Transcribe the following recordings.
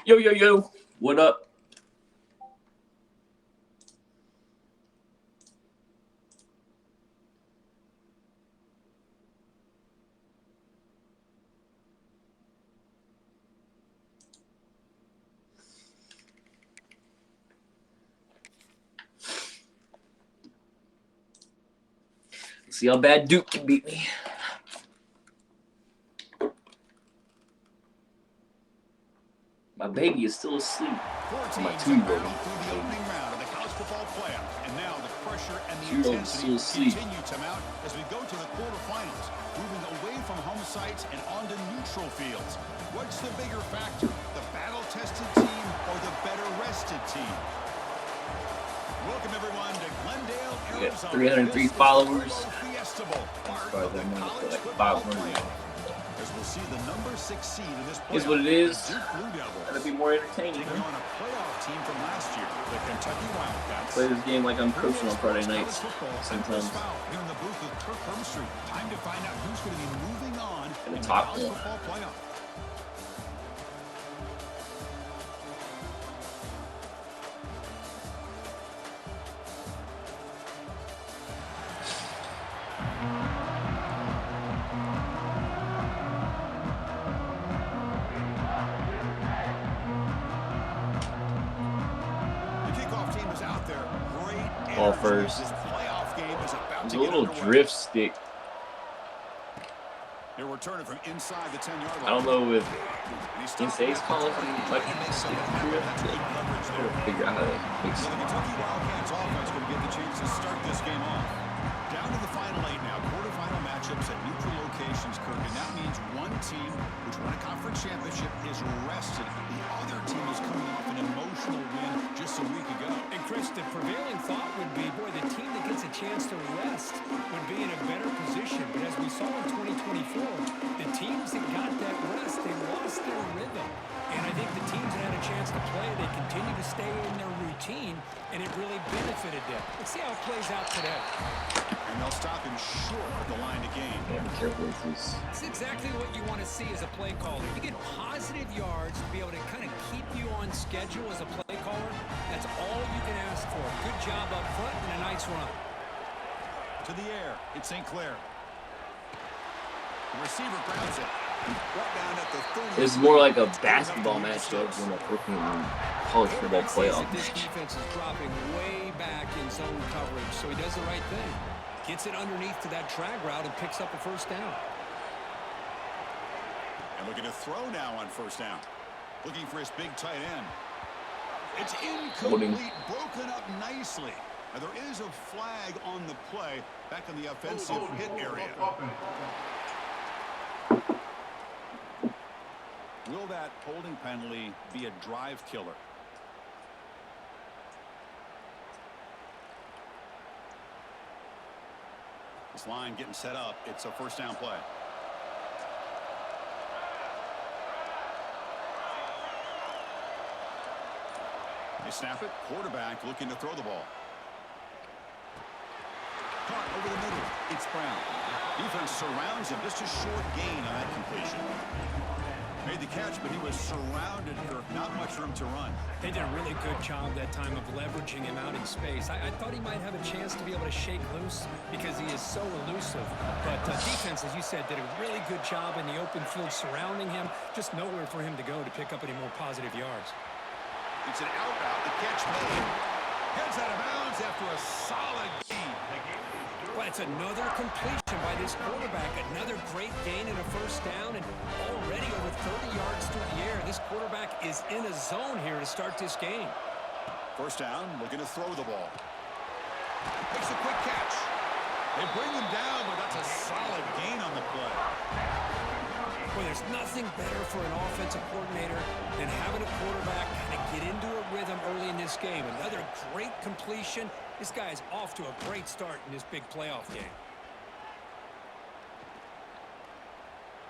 Yo. What up? See how bad Duke can beat me. My baby is still asleep. My 2-year-old. And now the pressure and the intensity continue to mount as we go to the quarterfinals, moving away from home sites and onto neutral fields. What's the bigger factor, the battle-tested team or the better-rested team? Welcome everyone to Glendale, Arizona. We got 303 followers. Fiesta Bowl, part Probably of the that college like football 500. playoff. As we'll see the number 6 seed in this playoff. Is what it is. Blue Devils. Gotta be more entertaining. Taking on a playoff team from last year, the Kentucky Wildcats. Play this game like I'm coaching on Friday nights. Sometimes. Here in the booth with Kirk Hermstreet. Time to find out who's going to be moving on in the top college football playoff. Ball first. There's a little drift stick. They're returning from inside the 10-yard line. I don't know if NCAA's calling for like drift. I'll figure out how to fix it. The Kentucky Wildcats offense going to get the chance to start this game off. Down to the final 8 now. Quarterfinal matchups at neutral locations, Kirk, and that means one team which won a conference championship is rested. The other team is coming off an emotional win just a week ago. And Chris, the prevailing thought would be, boy, the team that gets a chance to rest would be in a better position. But as we saw in 2024, the teams that got that rest, they lost their rhythm. And I think the teams that had a chance to play, they continue to stay in their routine, and it really benefited them. Let's see how it plays out today. And they'll stop him short of the line to gain. Yeah, be careful with this. It's exactly what you want to see as a play caller. You get positive yards to be able to kind of keep you on schedule as a play caller. That's all you can ask for. Good job up front and a nice run. To the air, it's St. Clair. The receiver grabs it. Brought down at the 30. It's more like a basketball matchup than a freaking college football playoff. This defense is dropping way back in zone coverage, so he does the right thing. Gets it underneath to that drag route and picks up a first down. And looking to throw now on first down. Looking for his big tight end. It's incomplete, broken up nicely. Now there is a flag on the play back in the offensive hit area. Will that holding penalty be a drive killer? This line getting set up. It's a first down play. They snap it. Quarterback looking to throw the ball. Caught over the middle. It's Brown. Defense surrounds him. Just a short gain on that completion. Made the catch, but he was surrounded, Kirk. Not much room to run. They did a really good job that time of leveraging him out in space. I thought he might have a chance to be able to shake loose because he is so elusive. But defense, as you said, did a really good job in the open field surrounding him. Just nowhere for him to go to pick up any more positive yards. It's an out route. The catch made. Heads out of bounds after a solid gain. Well, it's another completion by this quarterback. Another great gain and a first down, and already over 30 yards through the air. This quarterback is in a zone here to start this game. First down, looking to throw the ball. Makes a quick catch. They bring him down, but that's a solid gain on the play. Well, there's nothing better for an offensive coordinator than having a quarterback kind of get into a rhythm early in this game. Another great completion. This guy is off to a great start in this big playoff game.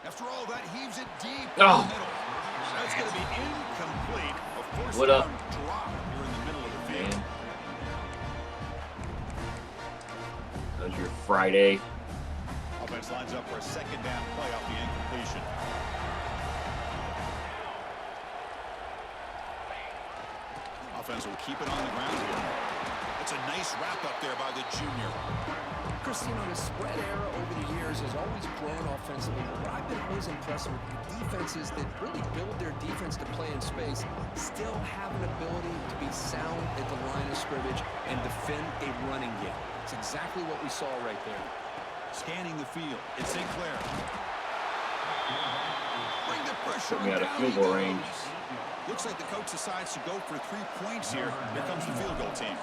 After all that, heaves it deep in the middle. That's going to be incomplete. A first down drop here in the middle of the field. That was your Friday. Offense lines up for a second down play off the incompletion. offense will keep it on the ground here. It's a nice wrap up there by the junior. Christine, the spread era over the years has always grown offensively. What I've been always impressed with defenses that really build their defense to play in space still have an ability to be sound at the line of scrimmage and defend a running game. It's exactly what we saw right there. Scanning the field. It's St. Clair. Bring the pressure Put me out of field goal range. Looks like the coach decides to go for 3 points here. Here comes the field goal team.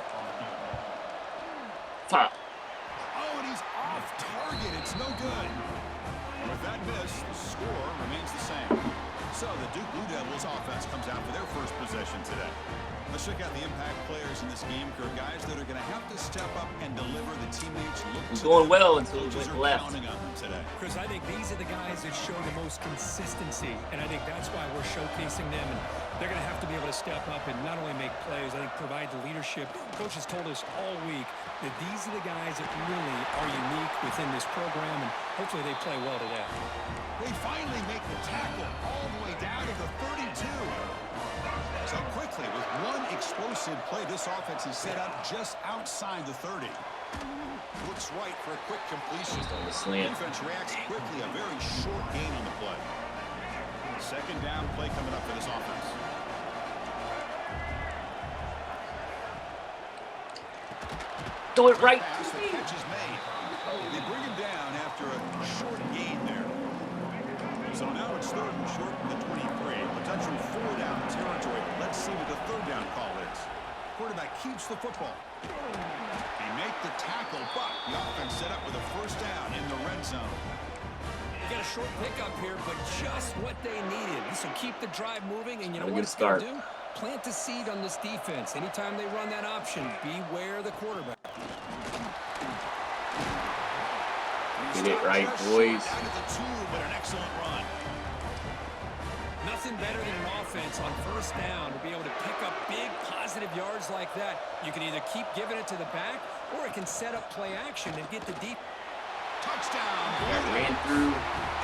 Pop. Oh, and he's off target. It's no good. With that miss, the score remains the same. So the Duke Blue Devils offense comes out for their first possession today. Let's check out the impact players in this game, Kurt. Guys that are going to have to step up and deliver. The teammates look It's going well until he went left. Chris, I think these are the guys that show the most consistency, and I think that's why we're showcasing them. And they're going to have to be able to step up and not only make plays, I think provide the leadership. Coach has told us all week that these are the guys that really are unique within this program, and hopefully they play well today. They finally make the tackle all the way down to the 32. So quickly, with one explosive play, this offense is set up just outside the 30. Looks right for a quick completion. On the slant. Defense reacts quickly, a very short gain on the play. Second down play coming up for this offense. Do it right. Pass, the catch is made. They bring him down after a short gain there. So now it's third and short from the 23. Potential 4-down territory. Let's see what the third down call is. Quarterback keeps the football. They make the tackle, but the offense set up with a first down in the red zone. You got a short pickup here, but just what they needed. This will keep the drive moving, and you know Have a what good it's going to start. do? Plant the seed on this defense. Anytime they run that option, beware the quarterback. Get it right, boys. Out of the 2, but an excellent run. Nothing better than an offense on first down to be able to pick up big positive yards like that. You can either keep giving it to the back, or it can set up play action and get the deep. Touchdown. Got ran through.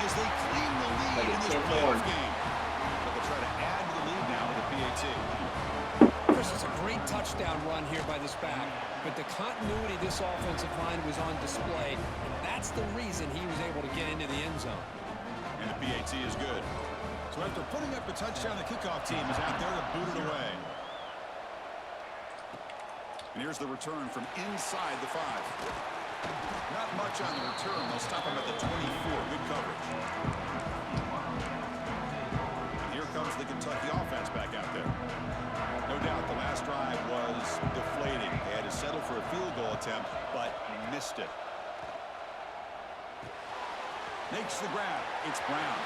As they claim the lead Like a in this 10-horn. playoff game. But they'll try to add to the lead now with a PAT. Chris, it's a great touchdown run here by this back, but the continuity of this offensive line was on display, and that's the reason he was able to get into the end zone. And the PAT is good. So after putting up a touchdown, the kickoff team is out there to boot it away. And here's the return from inside the 5. Not much on the return. They'll stop him at the 24. Good coverage. And here comes the Kentucky offense back out there. No doubt the last drive was deflating. They had to settle for a field goal attempt, but missed it. Makes the grab. It's Brown.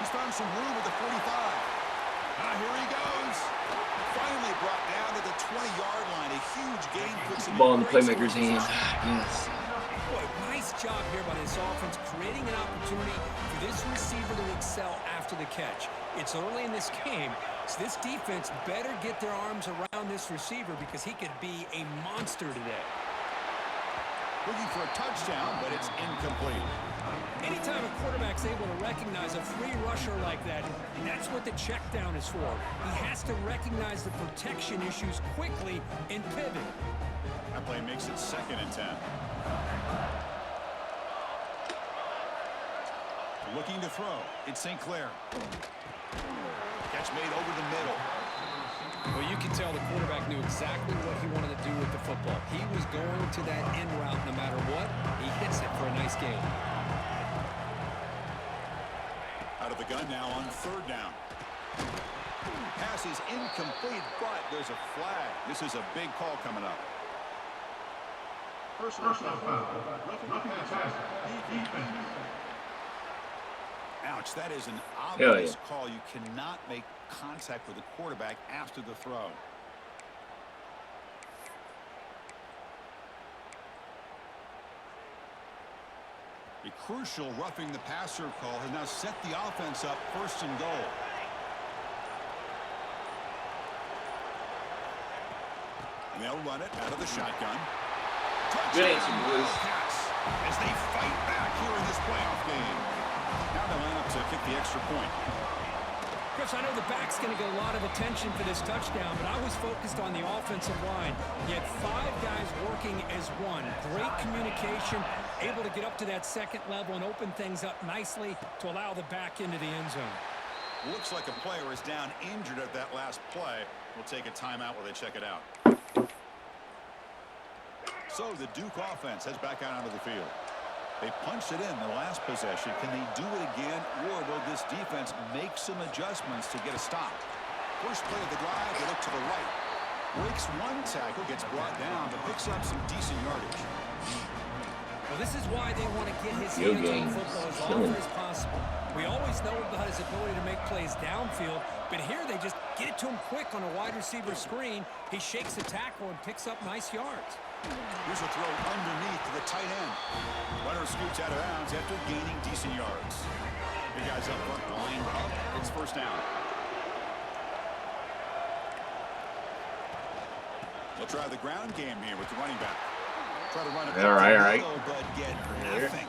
He's found some room at the 45. Here he goes. Finally brought down to the 20-yard line. A huge gain puts him Ball in the great playmaker's scoring hand. position. Yes. Boy, nice job here by this offense, creating an opportunity for this receiver to excel after the catch. It's early in this game, so this defense better get their arms around this receiver because he could be a monster today. Looking for a touchdown, but it's incomplete. Anytime a quarterback's able to recognize a free rusher like that, that's what the check down is for. He has to recognize the protection issues quickly and pivot. That play makes it 2nd and 10. Looking to throw. It's St. Clair. Catch made over the middle. Well, you can tell the quarterback knew exactly what he wanted to do with the football. He was going to that in route no matter what. He hits it for a nice gain. Out of the gun now on 3rd down. Pass is incomplete, but there's a flag. This is a big call coming up. Personal foul. Roughing the passer. Defense. Ouch, that is an Hell obvious yeah. call. You cannot make contact with the quarterback after the throw. A crucial roughing the passer call has now set the offense up 1st and goal. And they'll run it out of the shotgun. Good answer, boys. Pass as they fight back here in this playoff game. Now they line up to kick the extra point. Chris, I know the back's going to get a lot of attention for this touchdown, but I was focused on the offensive line. You had 5 guys working as one. Great communication, able to get up to that second level and open things up nicely to allow the back into the end zone. Looks like a player is down injured at that last play. We'll take a timeout while they check it out. So the Duke offense heads back out onto the field. They punched it in the last possession. Can they do it again, or will this defense make some adjustments to get a stop? First play of the drive, they look to the right. Breaks one tackle, gets brought down, but picks up some decent yardage. Well, this is why they want to get his hands on football as often as possible. We always know about his ability to make plays downfield, but here they just get it to him quick on a wide receiver screen. He shakes the tackle and picks up nice yards. Here's a throw underneath to the tight end. Runner scoots out of bounds after gaining decent yards. The guys up front lined up. It's first down. They'll try the ground game here with the running back. Try to run it all right. But get nothing.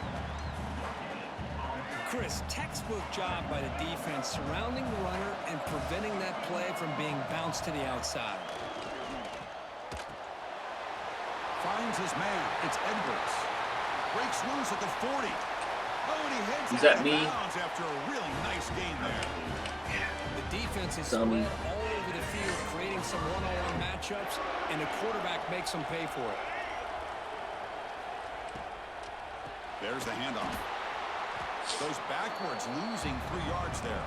Chris, textbook job by the defense surrounding the runner and preventing that play from being bounced to the outside. Finds his man. It's Edwards. Breaks loose at the 40. Oh, and he heads Is that out of me? bounds after a really nice gain there. The defense is spread all over the field, creating some one-on-one matchups, and the quarterback makes them pay for it. There's the handoff. Goes backwards, losing 3 yards there.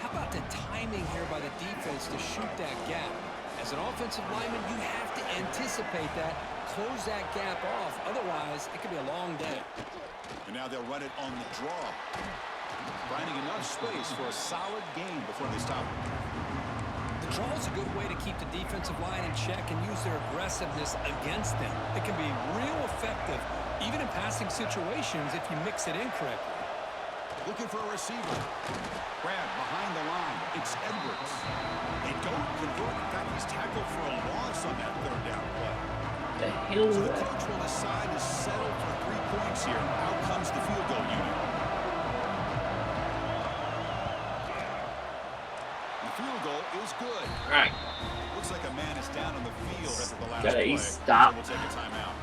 How about the timing here by the defense to shoot that gap? As an offensive lineman, you have to anticipate that, close that gap off. Otherwise, it could be a long day. And now they'll run it on the draw. Finding enough space for a solid gain before they stop it. The draw is a good way to keep the defensive line in check and use their aggressiveness against them. It can be real effective, even in passing situations, if you mix it in correctly. Looking for a receiver. Grab behind the line. It's Edwards. They don't convert. In fact, he's tackled for a loss on that third down play. The hell is So the that? coach will decide to settle for 3 points here. Out comes the field goal unit. The field goal is good. All right. Looks like a man is down on the field after the last Gotta play. stop. So we'll take a timeout.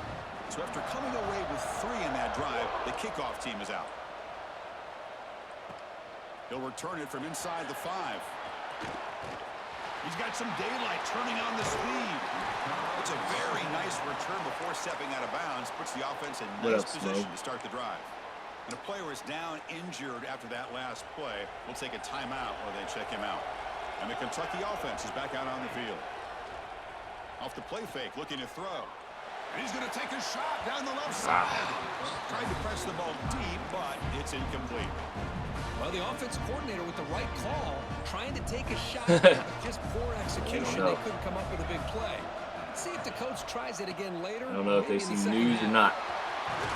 So after coming away with 3 in that drive, the kickoff team is out. He'll return it from inside the 5. He's got some daylight turning on the speed. It's a very nice return before stepping out of bounds. Puts the offense in nice position to start the drive. And a player is down injured after that last play. We'll take a timeout while they check him out. And the Kentucky offense is back out on the field. Off the play fake, looking to throw. And he's going to take a shot down the left side. Tried to press the ball deep, but it's incomplete. Well, the offensive coordinator with the right call, trying to take a shot, just poor execution. They couldn't come up with a big play. Let's see if the coach tries it again later. I don't know if they see news or not.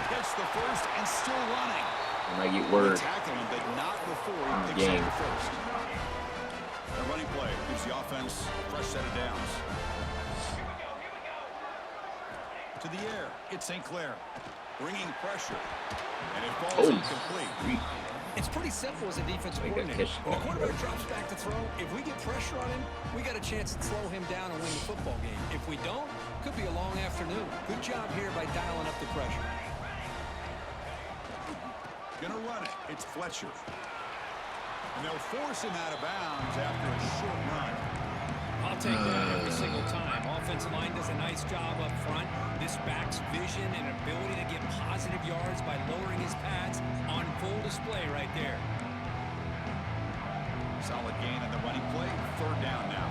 Gets the first and still running. I might get word. Tackle him, but not before he picks up the first. The running play gives the offense a fresh set of downs. To the air, it's St. Clair. Bringing pressure. And it falls incomplete. It's pretty simple as a defensive coordinator. When the quarterback drops back to throw, if we get pressure on him, we got a chance to slow him down and win the football game. If we don't, could be a long afternoon. Good job here by dialing up the pressure. Gonna run it. It's Fletcher. And they'll force him out of bounds after a short run. I'll take that every single time. Offensive line does a nice job up front. This back's vision and ability to get positive yards by lowering his pads on full display right there. Solid gain on the running play. 3rd down now.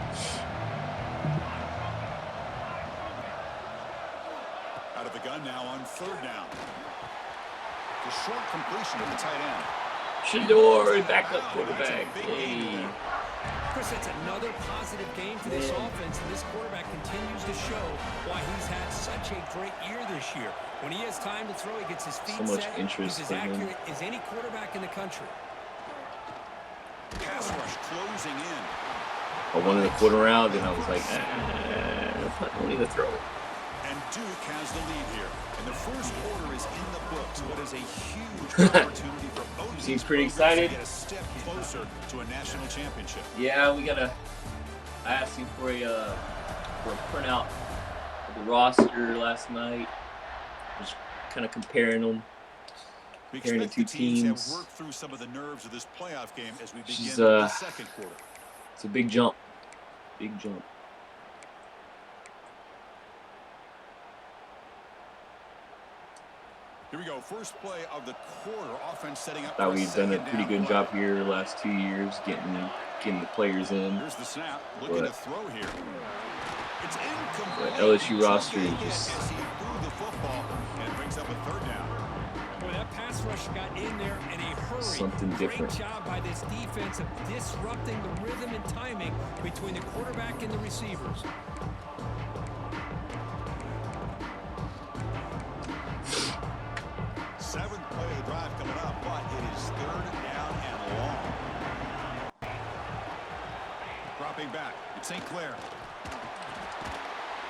Out of the gun now on 3rd down. The short completion to the tight end. Shador, backup quarterback. Hey. Chris, that's another positive game for this offense, and this quarterback continues to show why he's had such a great year this year. When he has time to throw, he gets his feet So much set. interest He's as in him. accurate as any quarterback in the country. Pass rush closing in. I wanted to put around, and I was like, I don't need to throw it. And Duke has the lead here, and the first quarter is in the books. What is a huge opportunity for both teams. Seems pretty excited. To get a step closer to a national championship. Yeah, I asked him for a printout of the roster last night. Just kind of comparing them. Comparing the two teams. Have worked through some of the nerves of this playoff game as we begin the the second quarter. It's a big jump. Big jump. Here we go. First play of the quarter. Offense setting up. Thought we've done a pretty good job here the last 2 years getting the players in. Here's the snap. Looking to throw here. It's incomplete. The LSU roster is just the football and brings up a third down. Boy, that pass rush got in there in a hurry. Something different. Great job by this defense of disrupting the rhythm and timing between the quarterback and the receivers. Seventh play of the drive coming up, but it is third down and long. Dropping back, it's St. Clair.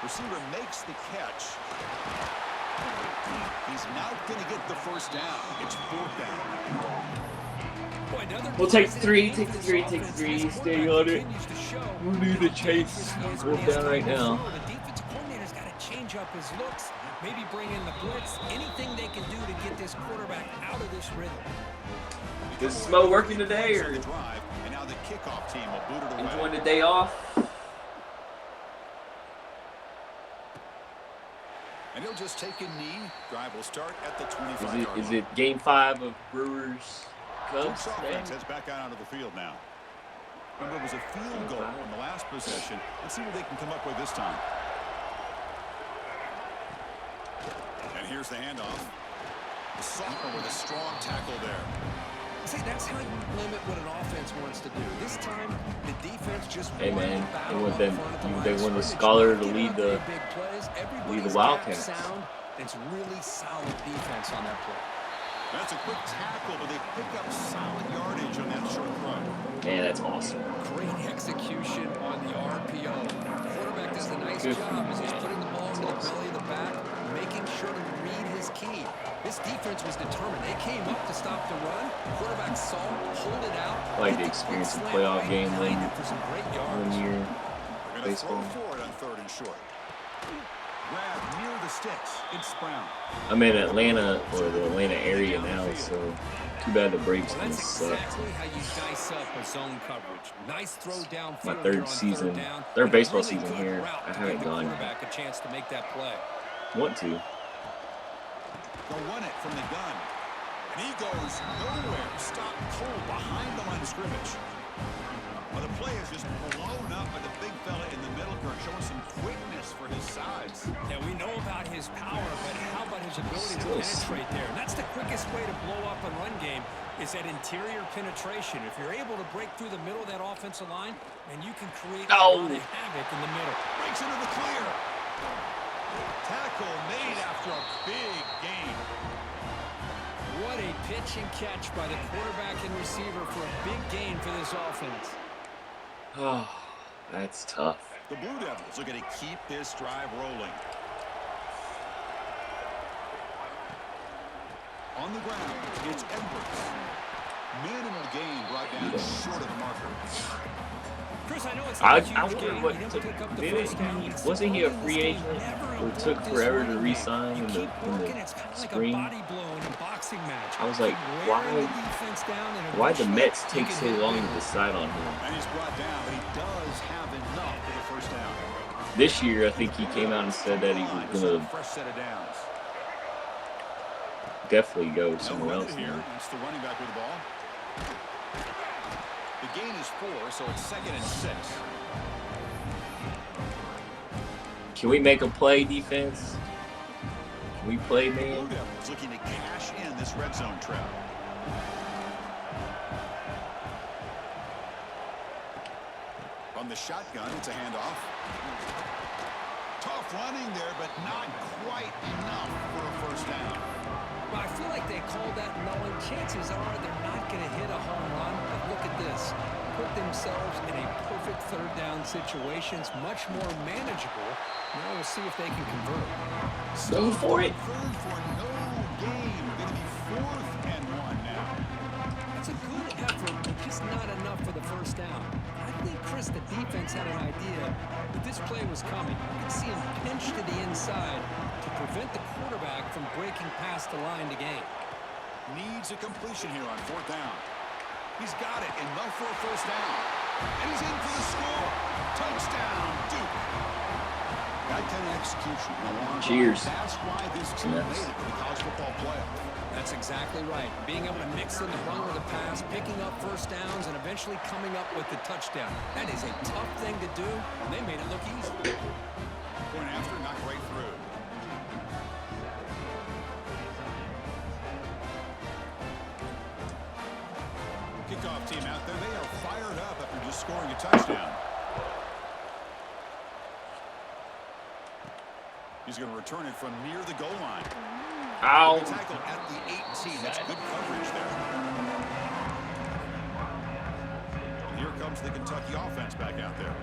Receiver makes the catch. He's not going to get the first down. It's fourth down. We'll take three, take the three, stay on it. We need to chase fourth down right now. The defensive coordinator's got to change up his looks, maybe bring in the blitz, anything they can do to get this quarterback out of this rhythm. Is Smo working today, or and now the kickoff team will boot it away. enjoying the day off? And he'll just take a knee. Drive will start at the 25-yard line. Is it game 5 of Brewers Cubs today? Heads back out onto the field now. Remember, it was a field goal on the last possession. Let's see what they can come up with this time. And here's the handoff. The sophomore with a strong tackle there. See, that's how you limit what an offense wants to do. This time, the defense just they want the scholar to lead the Wildcats. It's really solid defense on that play. That's a quick tackle, but they pick up solid yardage on that short throw. Man, that's awesome. Great execution on the RPO. The quarterback does a nice job as he's putting the ball into the belly of the back, making sure to read his key. This defense was determined. They came up to stop the run. Quarterback saw, pulled it out. I like the experience in playoff game one year. Baseball. Forward on third and short. Grab near the sticks. It's Brown. I'm in Atlanta, or the Atlanta area now, so too bad the breaks Well, that's suck. exactly how you dice up a zone coverage. Nice throw downfield. My third season, third baseball season here. I haven't gone. Quarterback a chance to make that play. Want to? They'll run it from the gun. And he goes nowhere. Stop cold behind the line of scrimmage. Well, the play is just blown up by the big fella in the middle, showing some quickness for his size. Yeah, we know about his power, but how about his ability to penetrate there? And that's the quickest way to blow up a run game is that interior penetration. If you're able to break through the middle of that offensive line, and you can create a lot of havoc in the middle. Breaks into the clear. Tackle made after a big gain. What a pitch and catch by the quarterback and receiver for a big gain for this offense. Oh, that's tough. The Blue Devils are going to keep this drive rolling. On the ground, it's Edwards. Minimal gain brought down short of the marker. Chris, I know it's I wonder what took. Wasn't he a free agent? Or it took forever to re-sign in the spring? I was like, why the Mets take so long to decide on him? And he's brought down, but he does have enough for the first down. This year, I think he came out and said that he was going to fresh set of downs. Definitely go somewhere else here. now. It's the running back with the ball. The gain is 4, so it's 2nd and 6. Can we make a play, defense? Can we play, man? Blue Devils looking to cash in this red zone trap. On the shotgun, it's a handoff. Tough running there, but not quite enough for a first down. Well, I feel like they called that knowing chances are they're not going to hit a home run, but look at this. put themselves in a perfect third down situation. It's much more manageable. Now we'll see if they can convert. Go for it. Third for no gain. Going to be 4th and 1 now. It's a good effort, but just not enough for the first down. I think, Chris, the defense had an idea that this play was coming. You could see him pinch to the inside to prevent the quarterback from breaking past the line to gain. Needs a completion here on 4th down. He's got it, enough for a first down. And he's in for the score. Touchdown, Duke. That kind of execution. Cheers. That's why this team made it to the college football playoff. That's exactly right. Being able to mix in the run with the pass, picking up first downs, and eventually coming up with the touchdown. That is a tough thing to do, and they made it look easy. Point after, not right through. Kickoff team out there. They are fired up after just scoring a touchdown. He's going to return it from near the goal line. Ow. Tackle at the 18. That's good coverage there. And here comes the Kentucky offense back out there.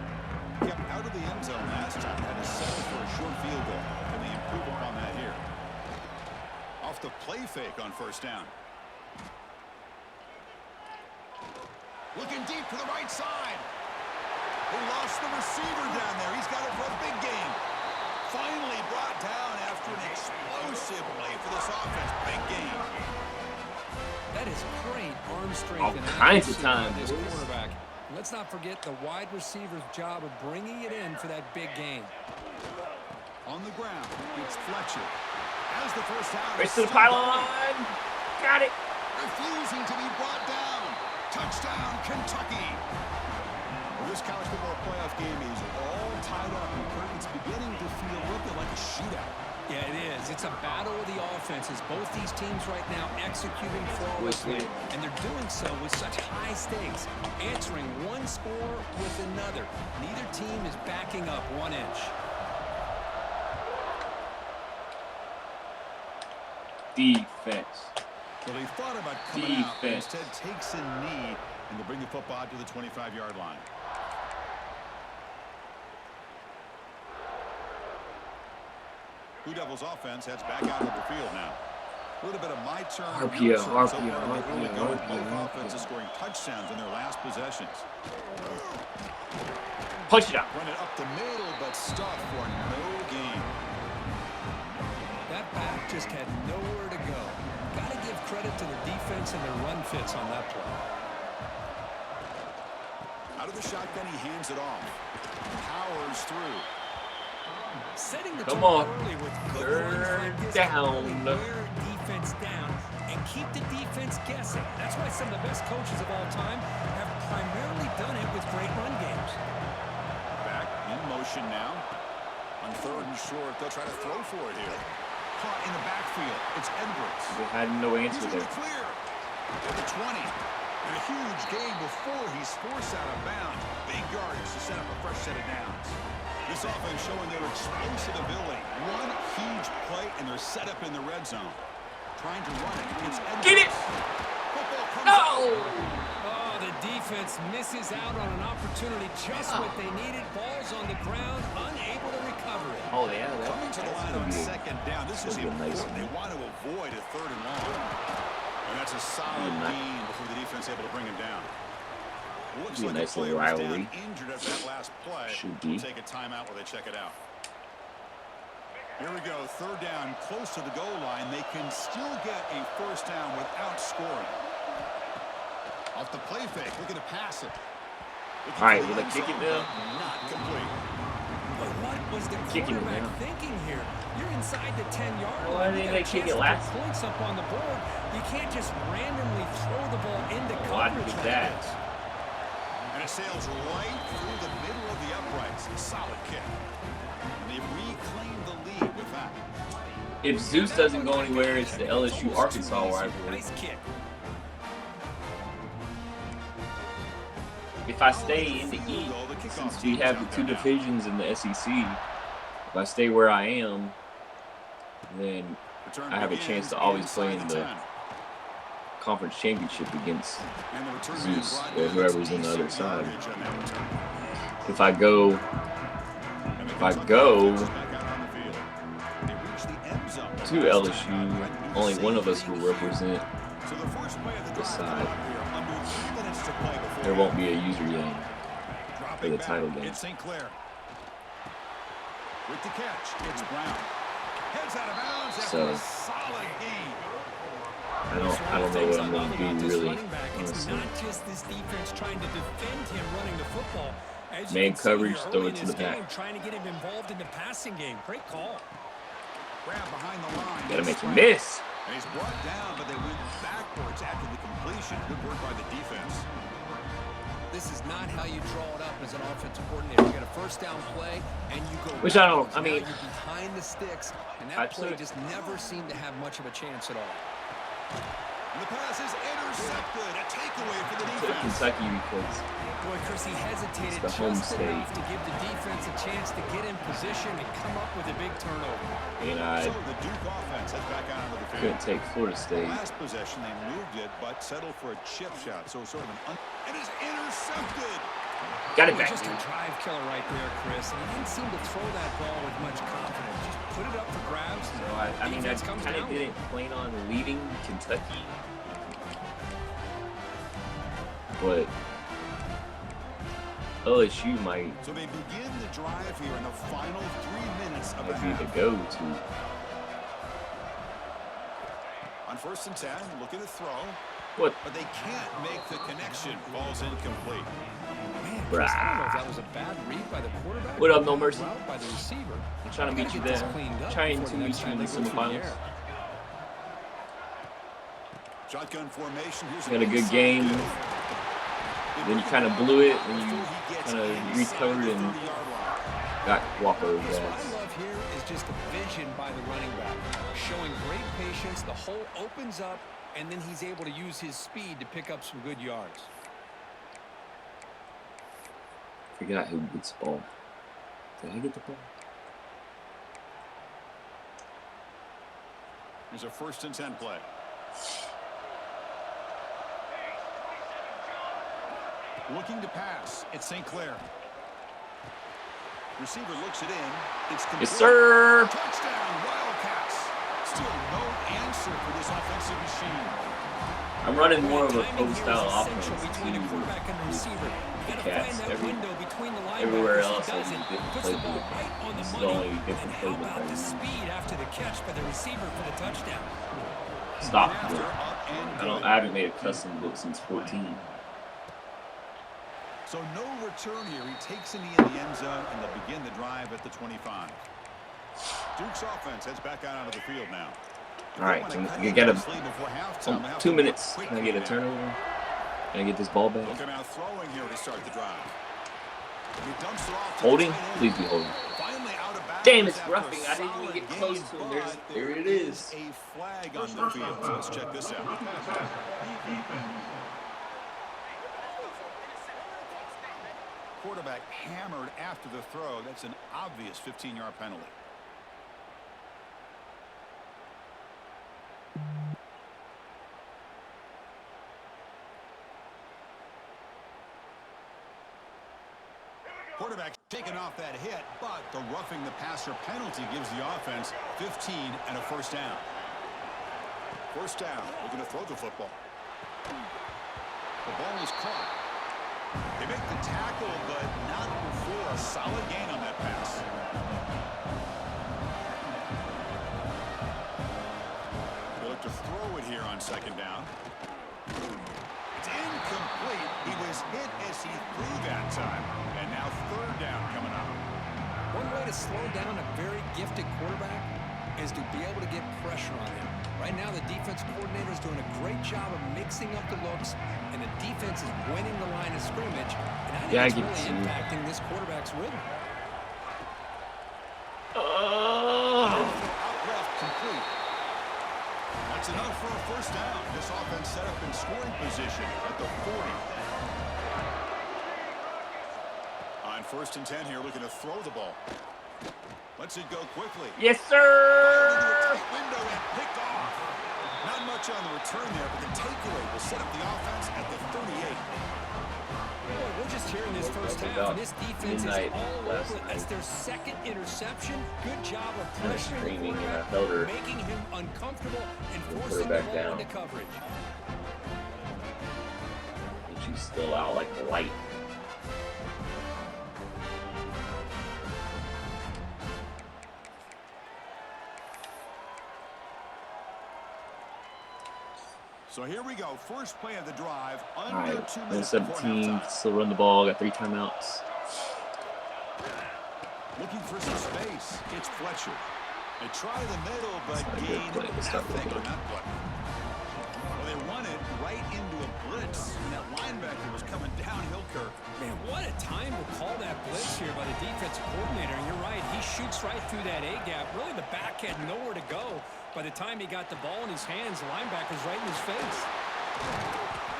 Kept out of the end zone last time. Had to settle for a short field goal. Can they improve upon that here? Off the play fake on first down. Looking deep to the right side. They lost the receiver down there. He's got it for a big game. Finally brought down after an explosive play for this offense. Big game. That is great arm strength. All and kinds of accuracy time, by this boys. quarterback. Let's not forget the wide receiver's job of bringing it in for that big game. On the ground, it's Fletcher. As the first down. Race to the pylon. Got it. Refusing to be brought down. Touchdown, Kentucky. Well, this college football playoff game is all tied up, and Kirk, it's beginning to feel a little bit like a shootout. Yeah, it is. It's a battle of the offenses. Both these teams right now executing flawlessly, and they're doing so with such high stakes, answering one score with another. Neither team is backing up 1 inch. Defense. Well, he thought about coming out, but instead takes a knee, and they'll bring the football out to the 25-yard line. Blue Devils offense heads back out of the field now. A little bit of my turn. RPO. Both offenses scoring touchdowns in their last possessions. Punch it out. Run it up the middle, but stuffed for no gain. That back just had nowhere to go. Got to give credit to the defense and their run fits on that play. Out of the shotgun, he hands it off. Powers through. Setting the Come tone on. early with good runs like this can down. really wear defense down and keep the defense guessing. That's why some of the best coaches of all time have primarily done it with great run games. Back in motion now. On 3rd and short, they'll try to throw for it here. Caught in the backfield. It's Edwards. We had no answer He's in there. the clear. At the 20. And a huge gain before he's forced out of bounds. Big yardage to set up a fresh set of downs. This offense showing their explosive ability. One huge play, and they're set up in the red zone. Trying to run it. It's Edwards. Get it! Football comes No! Oh, the defense misses out on an opportunity, just what they needed. Balls on the ground, unable to recover it. Oh, yeah. Coming to the line on 2nd down. This is important. nice. They want to avoid a 3rd and long. And that's a solid gain before the defense able to bring him down. Looks like nice the player little was rivalry. down injured at that last play. Should be. We'll take a timeout while they check it out. Here we go. 3rd down, close to the goal line. They can still get a first down without scoring. Off the play fake, looking to pass it. All right, will they kick it now? Not complete. But what was the Kicking it quarterback now. thinking here? You're inside the 10-yard line. Why You didn't got a they kick chance it to last? put points up on the board. You can't just randomly throw the ball into Why coverage did like that? this. And it sails right through the middle of the uprights. Solid kick. And they reclaim the lead with that. If Zeus doesn't go anywhere, it's the LSU-Arkansas rivalry. Nice kick. If I stay in the East, since we have the 2 divisions in the SEC, if I stay where I am, then I have a chance to always play in the conference championship against Zeus or whoever's on the other side. If I go to LSU, only one of us will represent the side. There won't be a user game for the title game. With the catch, it's Brown. Heads out of bounds after a solid gain. I don't know what I'm going to do really. It's not just this defense trying to defend him running the football. Main coverage, throw it to the back. Trying to get him involved in the passing game. Great call. Grab behind the line. Gotta make him miss. And he's brought down, but they went backwards after the completion. Good work by the defense. This is not how you draw it up as an offensive coordinator. You got a first down play, and you go. Which I mean, you're behind the sticks, and that play just never seemed to have much of a chance at all. And the pass is intercepted. A takeaway for the defense. Kentucky because Boy, Chris, he hesitated the home just state. enough to give the defense a chance to get in position and come up with a big turnover. And I So the Duke offense heads back out onto the field. couldn't take Florida State. Last possession, they moved it, but settled for a chip shot. So sort of it is intercepted. Got it back. Just a drive killer right there, Chris. And he didn't seem to throw that ball with much confidence. Just put it up for grabs. So I mean, I kind of didn't plan on leaving Kentucky, but LSU might So they begin the drive here in the final 3 minutes of the be the half. go-to. On 1st and 10, looking to throw, What? but they can't make the connection. Ball's incomplete. Man, Chris, I don't know if that was a bad read by the quarterback. What up, No Mercy? By the receiver. I'm trying to beat you there. Trying to beat you in the semifinals. Shotgun formation. Here's You had a good game. Then you kind of blew it, and you kind of recovered and got Walker's What I ass. love here is just the vision by the running back. Showing great patience, the hole opens up, and then he's able to use his speed to pick up some good yards. Forgot who gets the ball. Did I get the ball? Here's a 1st and 10 play. Looking to pass. It's St. Clair. Receiver looks it in. It's complete. Yes, sir. Touchdown, Wildcats. Still no answer for this offensive machine. I'm running more of a Timing here post-style is offense essential between a quarterback and a receiver. You got to Cats. find that window between the linebackers. Everywhere He else, I does it. do different Puts the playbook. ball right on the This is the money. only And different how playbook about I the use. speed after the catch by the receiver for the touchdown? Stop. After up and I haven't made a custom book since 14. So no return here. He takes in the end zone, and they'll begin the drive at the 25. Duke's offense heads back out onto the field now. All right, you got 2 minutes. Can I get a turnover? Can I get this ball back? Looking out throwing here to start the drive. He dumps it off to Holding? the tight end. Please be holding. Finally out of bounds Damn, it's after a roughing. I didn't even solid get close gain, to him. but There it is is. a flag on the field. So let's check this out. Quarterback hammered after the throw. That's an obvious 15-yard penalty. Quarterback taking off that hit, but the roughing the passer penalty gives the offense 15 and a 1st down. 1st down. We're going to throw the football. The ball is caught. They make the tackle, but not before a solid gain on that pass. They look to throw it here on 2nd down. It's incomplete. He was hit as he threw that time. And now 3rd down coming up. One way to slow down a very gifted quarterback is to be able to get pressure on him. Right now, the defense coordinator is doing a great job of mixing up the looks, and the defense is winning the line of scrimmage. And I think it's really impacting this quarterback's rhythm. Out left, complete. That's enough for a 1st down. This offense set up in scoring position at the 40. On 1st and 10 here, looking to throw the ball. Lets it go quickly. Yes, sir. Window and picked off. Not much touch on the return there, but the takeaway will set up the offense at the 38. Boy, we're just hearing this first half, and this defense is all over it. That's their second interception. Good job of pressuring the quarterback, making him uncomfortable, and forcing the ball into coverage. And she's still out like the light. So here we go. First play of the drive. All right, 2 minutes 17. Still run the ball. Got 3 timeouts. Looking for some space. It's Fletcher. They try the middle, but gain nothing on that play. Well, they run it right into a blitz, and that linebacker was coming downhill, Kirk. Man, what a time to call that blitz here by the defensive coordinator. And you're right, he shoots right through that A-gap. Really, the back had nowhere to go. By the time he got the ball in his hands, the linebacker's right in his face.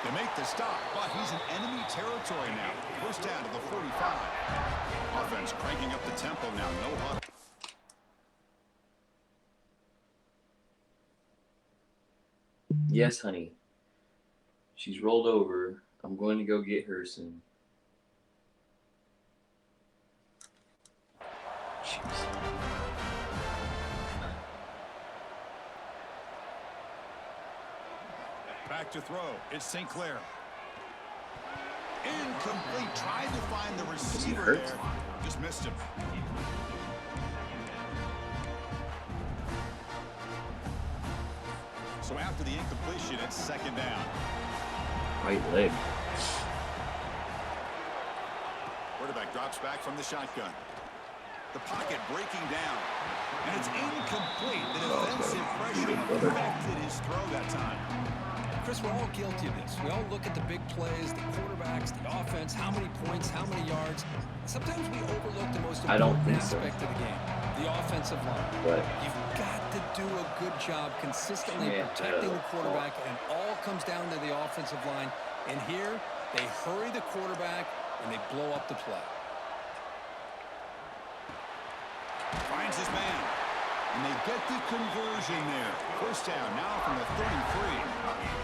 They make the stop, but he's in enemy territory now. First down to the 45. Offense cranking up the tempo now. No huddle. Yes, honey. She's rolled over. I'm going to go get her soon. Jeez. Back to throw. It's St. Clair. Incomplete. Tried to find the receiver there. Just missed him. So after the incompletion, it's second down. Right leg. Quarterback drops back from the shotgun. The pocket breaking down. And it's incomplete. The defensive pressure affected his throw that time. Chris, we're all guilty of this. We all look at the big plays, the quarterbacks, the offense, how many points, how many yards. Sometimes we overlook the most important aspect of the game, the offensive line. But you've got to do a good job consistently protecting the quarterback, and it all comes down to the offensive line. And here, they hurry the quarterback, and they blow up the play. Finds his man. And they get the conversion there. First down now from the 33.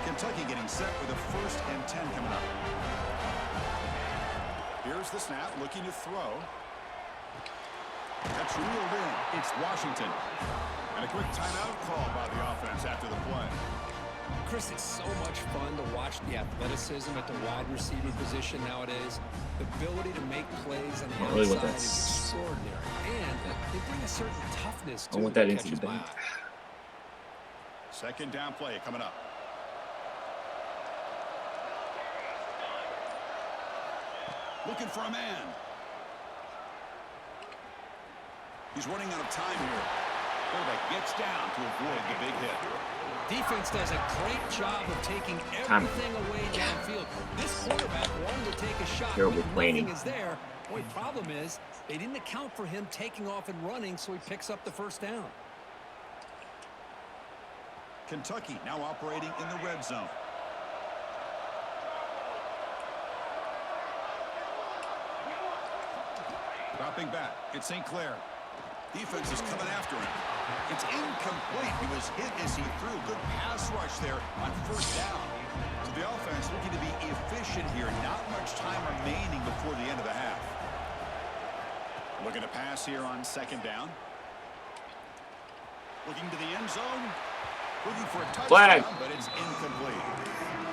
Kentucky getting set with a 1st and 10 coming up. Here's the snap, looking to throw. That's reeled in. It's Washington. And a quick timeout call by the offense after the play. Chris, it's so much fun to watch the athleticism at the wide receiver position nowadays. The ability to make plays on the outside is extraordinary. And they bring a certain toughness to it that catches my eye. Second down play coming up. Looking for a man. He's running out of time here. Quarterback gets down to avoid the big hit. Defense does a great job of taking everything away downfield. This quarterback wanted to take a shot, but nothing is there. Boy, problem is, they didn't account for him taking off and running, so he picks up the first down. Kentucky now operating in the red zone. Dropping back, it's St. Clair. Defense is coming after him. It's incomplete. He was hit as he threw. Good pass rush there on first down. So the offense looking to be efficient here. Not much time remaining before the end of the half. Looking to pass here on second down. Looking to the end zone. Looking for a touchdown, but it's incomplete.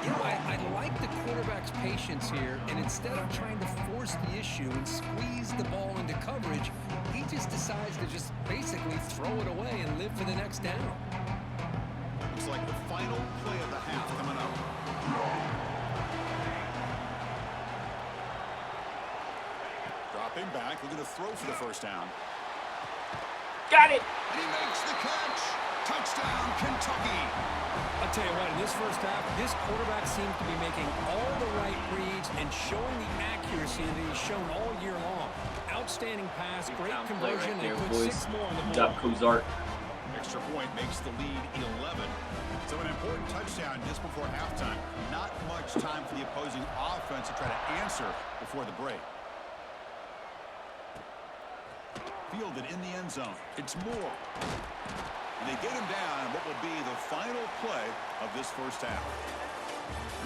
You know, I like the quarterback's patience here, and instead of trying to force the issue and squeeze the ball into coverage, he just decides to just basically throw it away and live for the next down. Looks like the final play of the half coming up. Dropping back, looking to throw for the first down. Got it! And he makes the catch! Touchdown, Kentucky! I'll tell you what, in this first half, this quarterback seems to be making all the right reads and showing the accuracy that he's shown all year long. Outstanding pass, great conversion, and put 6 more on the board. Job, Kozart. Extra point makes the lead 11. So an important touchdown just before halftime. Not much time for the opposing offense to try to answer before the break. Fielded in the end zone. It's Moore. And they get him down in what will be the final play of this first half.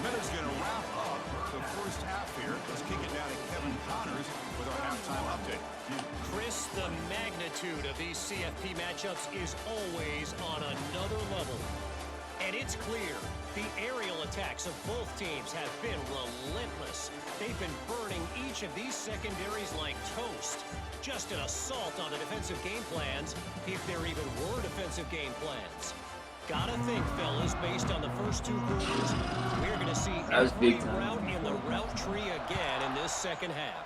Miller's going to wrap up the first half here. Let's kick it down to Kevin Connors with our halftime update. Chris, the magnitude of these CFP matchups is always on another level. And it's clear the aerial attacks of both teams have been relentless. They've been burning each of these secondaries like toast. Just an assault on the defensive game plans, if there even were defensive game plans. Gotta think, fellas, based on the first two quarters, we're going to see every route in the route tree again in this second half.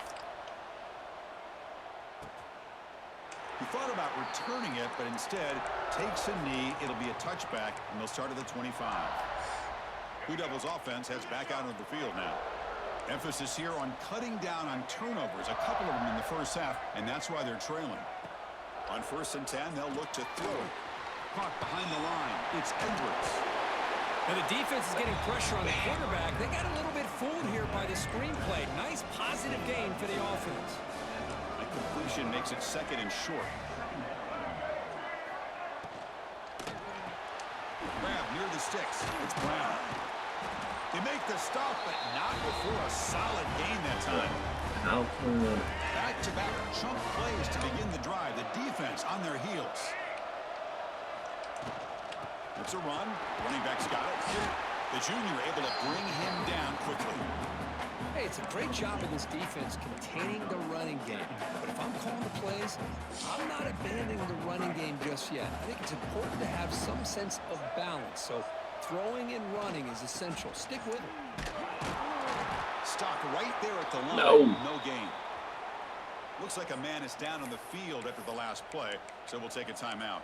He thought about returning it, but instead takes a knee. It'll be a touchback, and they'll start at the 25. Blue Devils offense heads back out onto the field now. Emphasis here on cutting down on turnovers, a couple of them in the first half, and that's why they're trailing. On 1st and 10, they'll look to throw it. Caught behind the line. It's Edwards. And the defense is getting pressure on the quarterback. They got a little bit fooled here by the screenplay. Nice positive gain for the offense. A completion makes it 2nd and short. Grab near the sticks. It's Brown. They make the stop, but not before a solid gain that time. How can Back-to-back chunk plays to begin the drive. The defense on their heels. It's a run. Running back's got it. The junior able to bring him down quickly. Hey, it's a great job of this defense containing the running game. But if I'm calling the plays, I'm not abandoning the running game just yet. I think it's important to have some sense of balance. So throwing and running is essential. Stick with it. Stock right there at the line. No gain. Looks like a man is down on the field after the last play, so we'll take a timeout.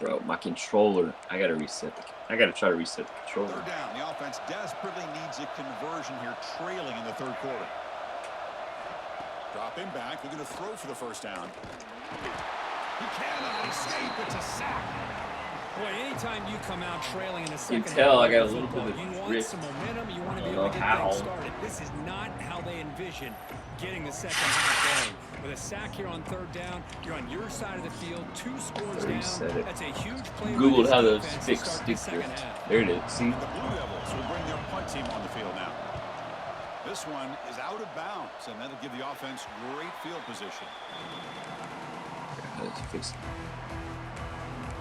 Bro, my controller. I gotta reset. I gotta try to reset the controller. 3rd down. The offense desperately needs a conversion here, trailing in the 3rd quarter. Drop him back. They're going to throw for the 1st down. He cannot escape. It's a sack. Boy, anytime you come out trailing in the second half, tell I got a little bit of you want wrist. some momentum, you want to be I able don't to know get how. things started. This is not how they envision getting the second half going. With a sack here on 3rd down, you're on your side of the field, 2 scores down. That's a huge play. Googled how to defense fix start the stick second drift. half. There it is. See? The Blue Devils will bring their punt team on the field now. This one is out of bounds, and that'll give the offense great field position. Let's fix it.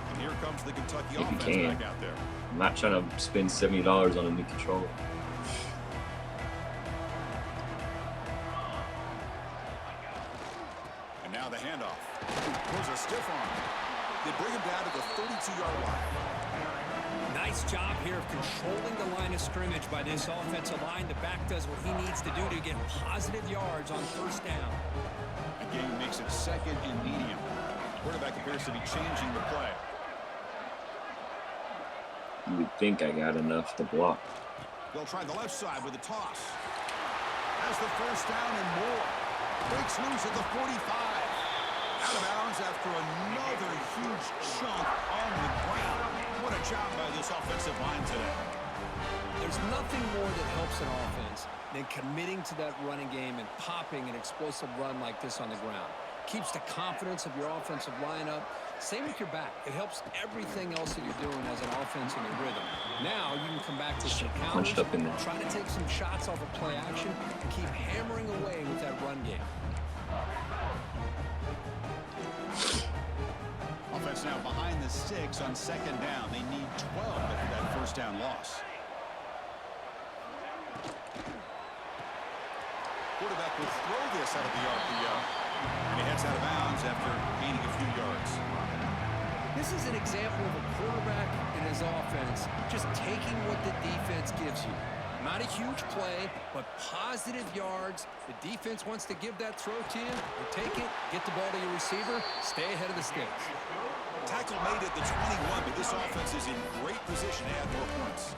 And here comes the Kentucky If you offense can. back out there. I'm not trying to spend $70 on a new controller. And now the handoff. There's a stiff arm. They bring him down to the 32-yard line. Nice job here of controlling the line of scrimmage by this offensive line. The back does what he needs to do to get positive yards on 1st down. The game makes it 2nd and medium. Quarterback appears to be changing the play. You would think I got enough to block. They'll try the left side with a toss. Has the 1st down and more. Breaks loose at the 45. Out of bounds after another huge chunk on the ground. What a job by this offensive line today. There's nothing more that helps an offense than committing to that running game and popping an explosive run like this on the ground. Keeps the confidence of your offensive lineup. Same with your back. It helps everything else that you're doing as an offense in the rhythm. Now you can come back to some counters, Up in there. try to take some shots off of play action, and keep hammering away with that run game. Offense now behind the sticks on 2nd down. They need 12 after that 1st down loss. Quarterback will throw this out of the RPO. And he heads out of bounds after gaining a few yards. This is an example of a quarterback and his offense just taking what the defense gives you. Not a huge play, but positive yards. The defense wants to give that throw to you. You take it, get the ball to your receiver, stay ahead of the sticks. Tackle made at the 21, but this offense is in great position to add more points.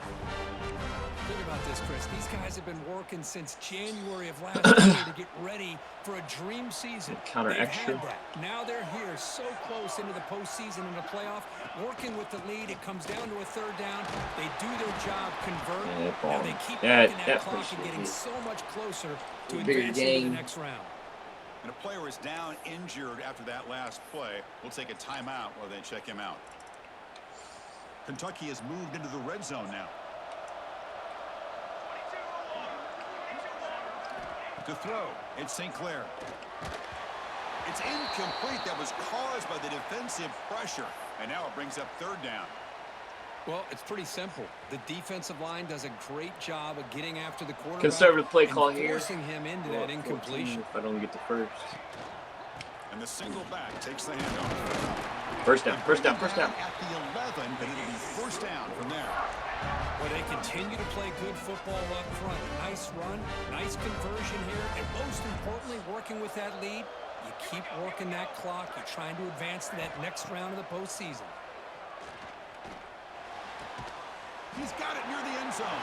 Think about this, Chris. These guys have been working since January of last year to get ready for a dream season. Counter They've extra. had that. Now they're here so close into the postseason and the playoff, working with the lead. It comes down to a 3rd down. They do their job, convert. Now they keep working that clock and getting so much closer to advancing to the next round. And a player is down injured after that last play. We'll take a timeout while they check him out. Kentucky has moved into the red zone now. To throw, it's St. Clair. It's incomplete. That was caused by the defensive pressure. And now it brings up third down. Well, it's pretty simple. The defensive line does a great job of getting after the quarterback. Conservative play call and here. Forcing him into that incompletion. If I don't get the first. And the single back takes the handoff. First down, first down, first down. At the 11, but it'll be first down from there. Well, they continue to play good football up front. Nice run, nice conversion here, and most importantly, working with that lead, you keep working that clock. You're trying to advance to that next round of the postseason. He's got it near the end zone.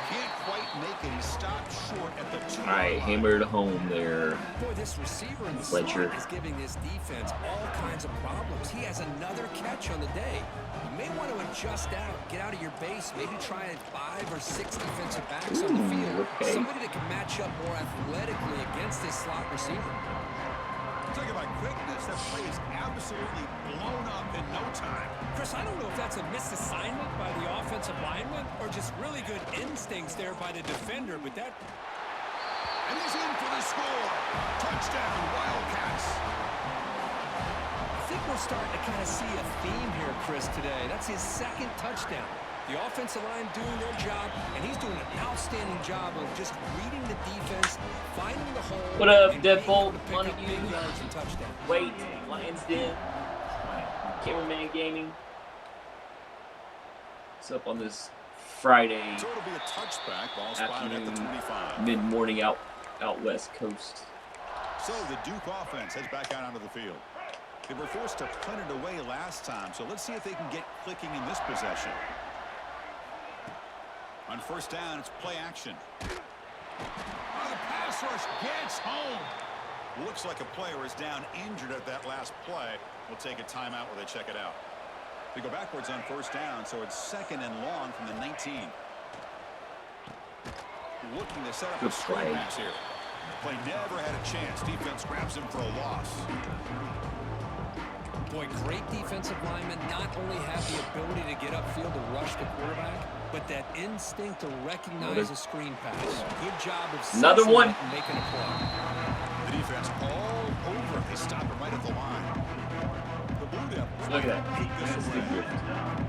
Can't quite make it. He stopped short at the 2. All right, hammered home there. Boy, this receiver in the Fletcher slot is giving this defense all kinds of problems. He has another catch on the day. You may want to adjust out, get out of your base, maybe try 5 or 6 defensive backs on the field. Okay. Somebody that can match up more athletically against this slot receiver. Talking about quickness, that play is absolutely blown up in no time. Chris, I don't know if that's a misassignment by the offensive lineman or just really good instincts there by the defender, but that... And he's in for the score. Touchdown, Wildcats. I think we're starting to kind of see a theme here, Chris, today. That's his second touchdown. The offensive line doing their job, and he's doing an outstanding job of just reading the defense, finding the hole. What up, and Deadbolt? being able to pick up Montague? big yards and touchdowns. Wait, Lions Den. Cameraman Gaming. What's up on this Friday So it'll be a touchback. Ball spotted at the 25. mid-morning out west coast? So the Duke offense heads back out onto the field. They were forced to punt it away last time, so let's see if they can get clicking in this possession. On first down, it's play action. Oh, the pass rush gets home. Looks like a player is down injured at that last play. We'll take a timeout while they check it out. They go backwards on first down, so it's second and long from the 19. Looking to set up a screen pass here. Play never had a chance. Defense grabs him for a loss. Boy, great defensive linemen not only have the ability to get upfield to rush the quarterback, but that instinct to recognize a screen pass. Good job of Another one. and making a play. The defense all over. They stop him right at the line. The Blue Devils. Look at that. This That's is the gift.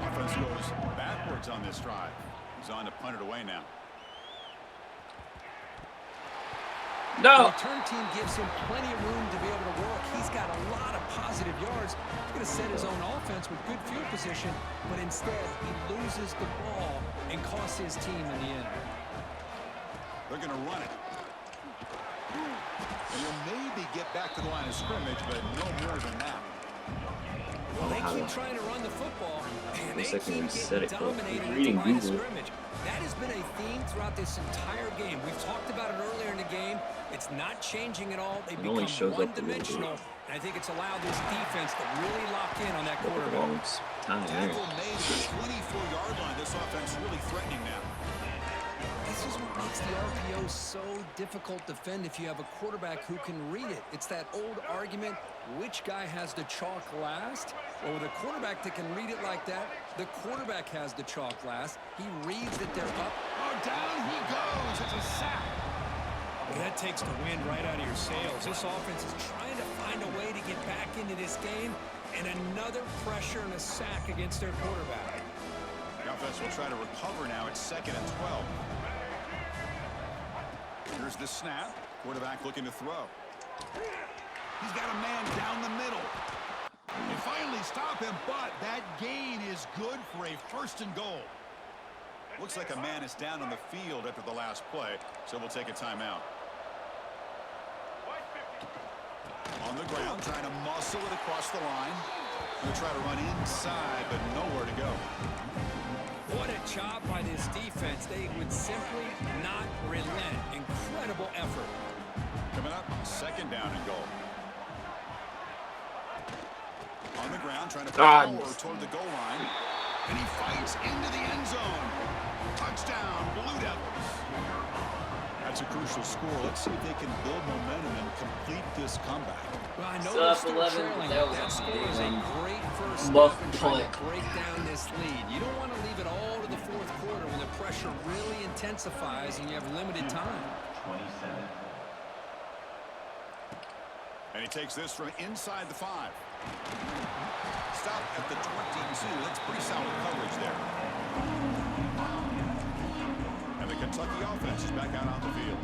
Offense goes backwards on this drive. He's on to punt it away now. No. The return team gives him plenty of room to be able to work. He's got a lot of positive yards. He's going to set his own offense with good field position, but instead he loses the ball and costs his team in the end. They're going to run it. And he'll maybe get back to the line of scrimmage, but no more than that. Well, they keep trying to run the football, and they Guess I can keep reset getting it, but dominated at the reading line of Google. scrimmage. That has been a theme throughout this entire game. We've talked about it earlier in the game. It's not changing at all. They've only become shows up a little one-dimensional, bit. and I think it's allowed this defense to really lock in on that quarterback. Wrong time there. Tackle made at the 24-yard line. This offense really threatening now. This is what makes the RPO so difficult to defend if you have a quarterback who can read it. It's that old argument, which guy has the chalk last? Well, with a quarterback that can read it like that, the quarterback has the chalk last. He reads that they're up. Oh, down he goes. It's a sack. Well, that takes the wind right out of your sails. This offense is trying to find a way to get back into this game, and another pressure and a sack against their quarterback. The offense will try to recover now. It's second and 12. Here's the snap. Quarterback looking to throw. He's got a man down the middle. They finally stop him, but that gain is good for a first and goal. Looks like a man is down on the field after the last play, so we'll take a timeout. On the ground, trying to muscle it across the line. He'll try to run inside, but nowhere to go. What a job by this defense. They would simply not relent. Incredible effort. Coming up, second down and goal. On the ground, trying to power toward the goal line. And he fights into the end zone. Touchdown, Blue Devils. That's It's a crucial score. Let's see if they can build momentum and complete this comeback. Well, I know Sup, they're still 11, trailing, that but was that a score is a great first muff step in trying punt. to break down this lead. You don't want to leave it all to the fourth quarter when the pressure really intensifies and you have limited time. 27. And he takes this from inside the 5. Stop at the 22. That's pretty solid coverage there. And the Kentucky offense is back out on the field.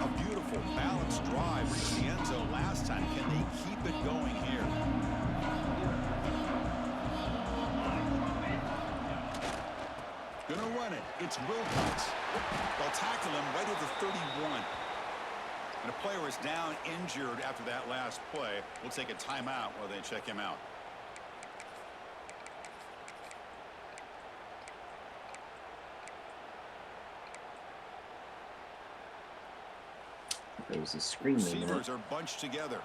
A beautiful, balanced drive reached the end zone last time. Can they keep it going here? Gonna run it. It's Wilcox. They'll tackle him right at the 31. And a player is down injured after that last play. We'll take a timeout while they check him out. There was a screen in there. Receivers are bunched together.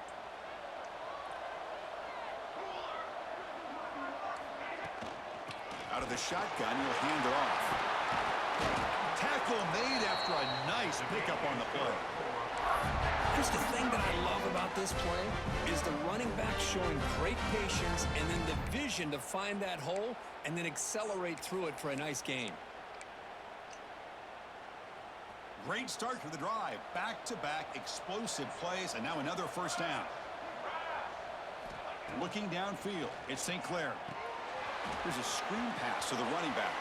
Out of the shotgun, he'll hand it off. Tackle made after a nice pickup on the play. Just the thing that I love about this play is the running back showing great patience and then the vision to find that hole and then accelerate through it for a nice gain. Great start to the drive. Back-to-back explosive plays, and now another first down. Looking downfield, it's St. Clair. Here's a screen pass to the running back.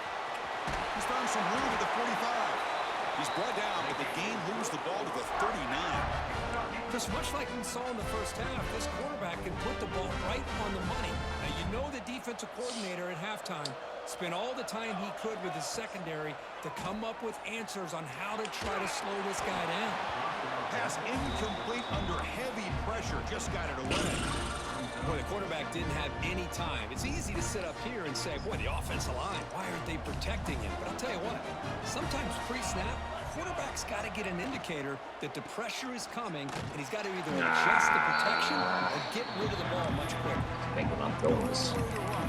He's found some room at the 45. He's brought down, but the game moves the ball to the 39. Just much like we saw in the first half, this quarterback can put the ball right on the money. Now, you know the defensive coordinator at halftime spent all the time he could with his secondary to come up with answers on how to try to slow this guy down. Pass incomplete under heavy pressure. Just got it away. Boy, the quarterback didn't have any time. It's easy to sit up here and say, boy, the offensive line, why aren't they protecting him? But I'll tell you what, sometimes pre-snap, quarterback's got to get an indicator that the pressure is coming, and he's got to either adjust the protection or get rid of the ball much quicker. I think what I'm throwing is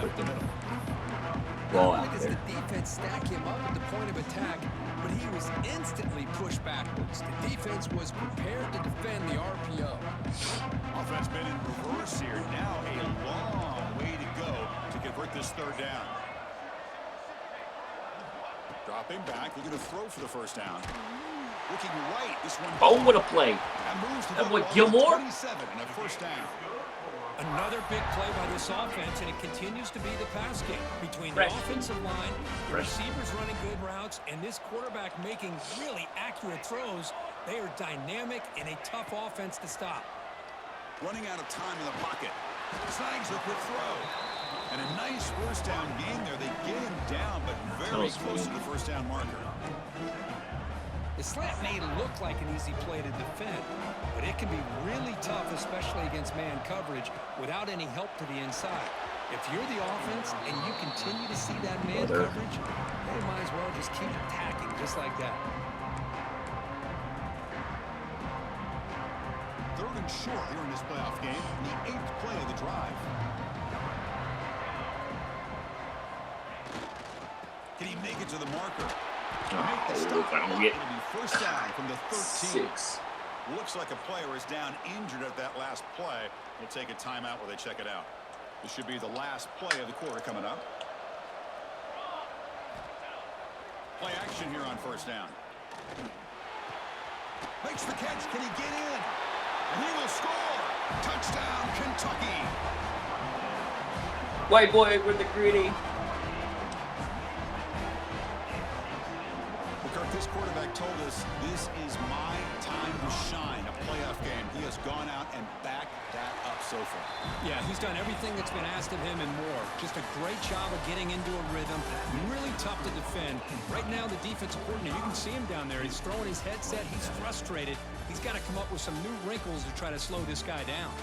put the Not ball only out does there. the defense stack him up at the point of attack, but he was instantly pushed backwards. The defense was prepared to defend the RPO. Offense been in reverse here. Now a long way to go to convert this third down. Dropping back, looking to throw for the first down. Looking right, this one. Oh, what a play. That moves to That the what, ball to Gilmore? 27 and a first down. Another big play by this offense, and it continues to be the pass game between the Fresh. offensive line, the Fresh. receivers running good routes, and this quarterback making really accurate throws. They are dynamic and a tough offense to stop. Running out of time in the pocket. Snags a quick throw. And a nice first down gain there. They get him down, but very close to the first down marker. The slant may look like an easy play to defend, but it can be really tough, especially against man coverage, without any help to the inside. If you're the offense and you continue to see that man coverage, they might as well just keep attacking just like that. Third and short here in this playoff game, the 8th play of the drive. Can he make it to the marker? Make the stop. It'll be first down from the 13. 6. Looks like a player is down injured at that last play. We'll take a timeout while they check it out. This should be the last play of the quarter coming up. Play action here on first down. Makes the catch. Can he get in? And he will score. Touchdown, Kentucky. White boy with the gritty. This quarterback told us this is my time to shine, a playoff game. He has gone out and backed that up so far. Yeah, he's done everything that's been asked of him and more. Just a great job of getting into a rhythm. Really tough to defend. Right now, the defensive coordinator, you can see him down there. He's throwing his headset. He's frustrated. He's got to come up with some new wrinkles to try to slow this guy down.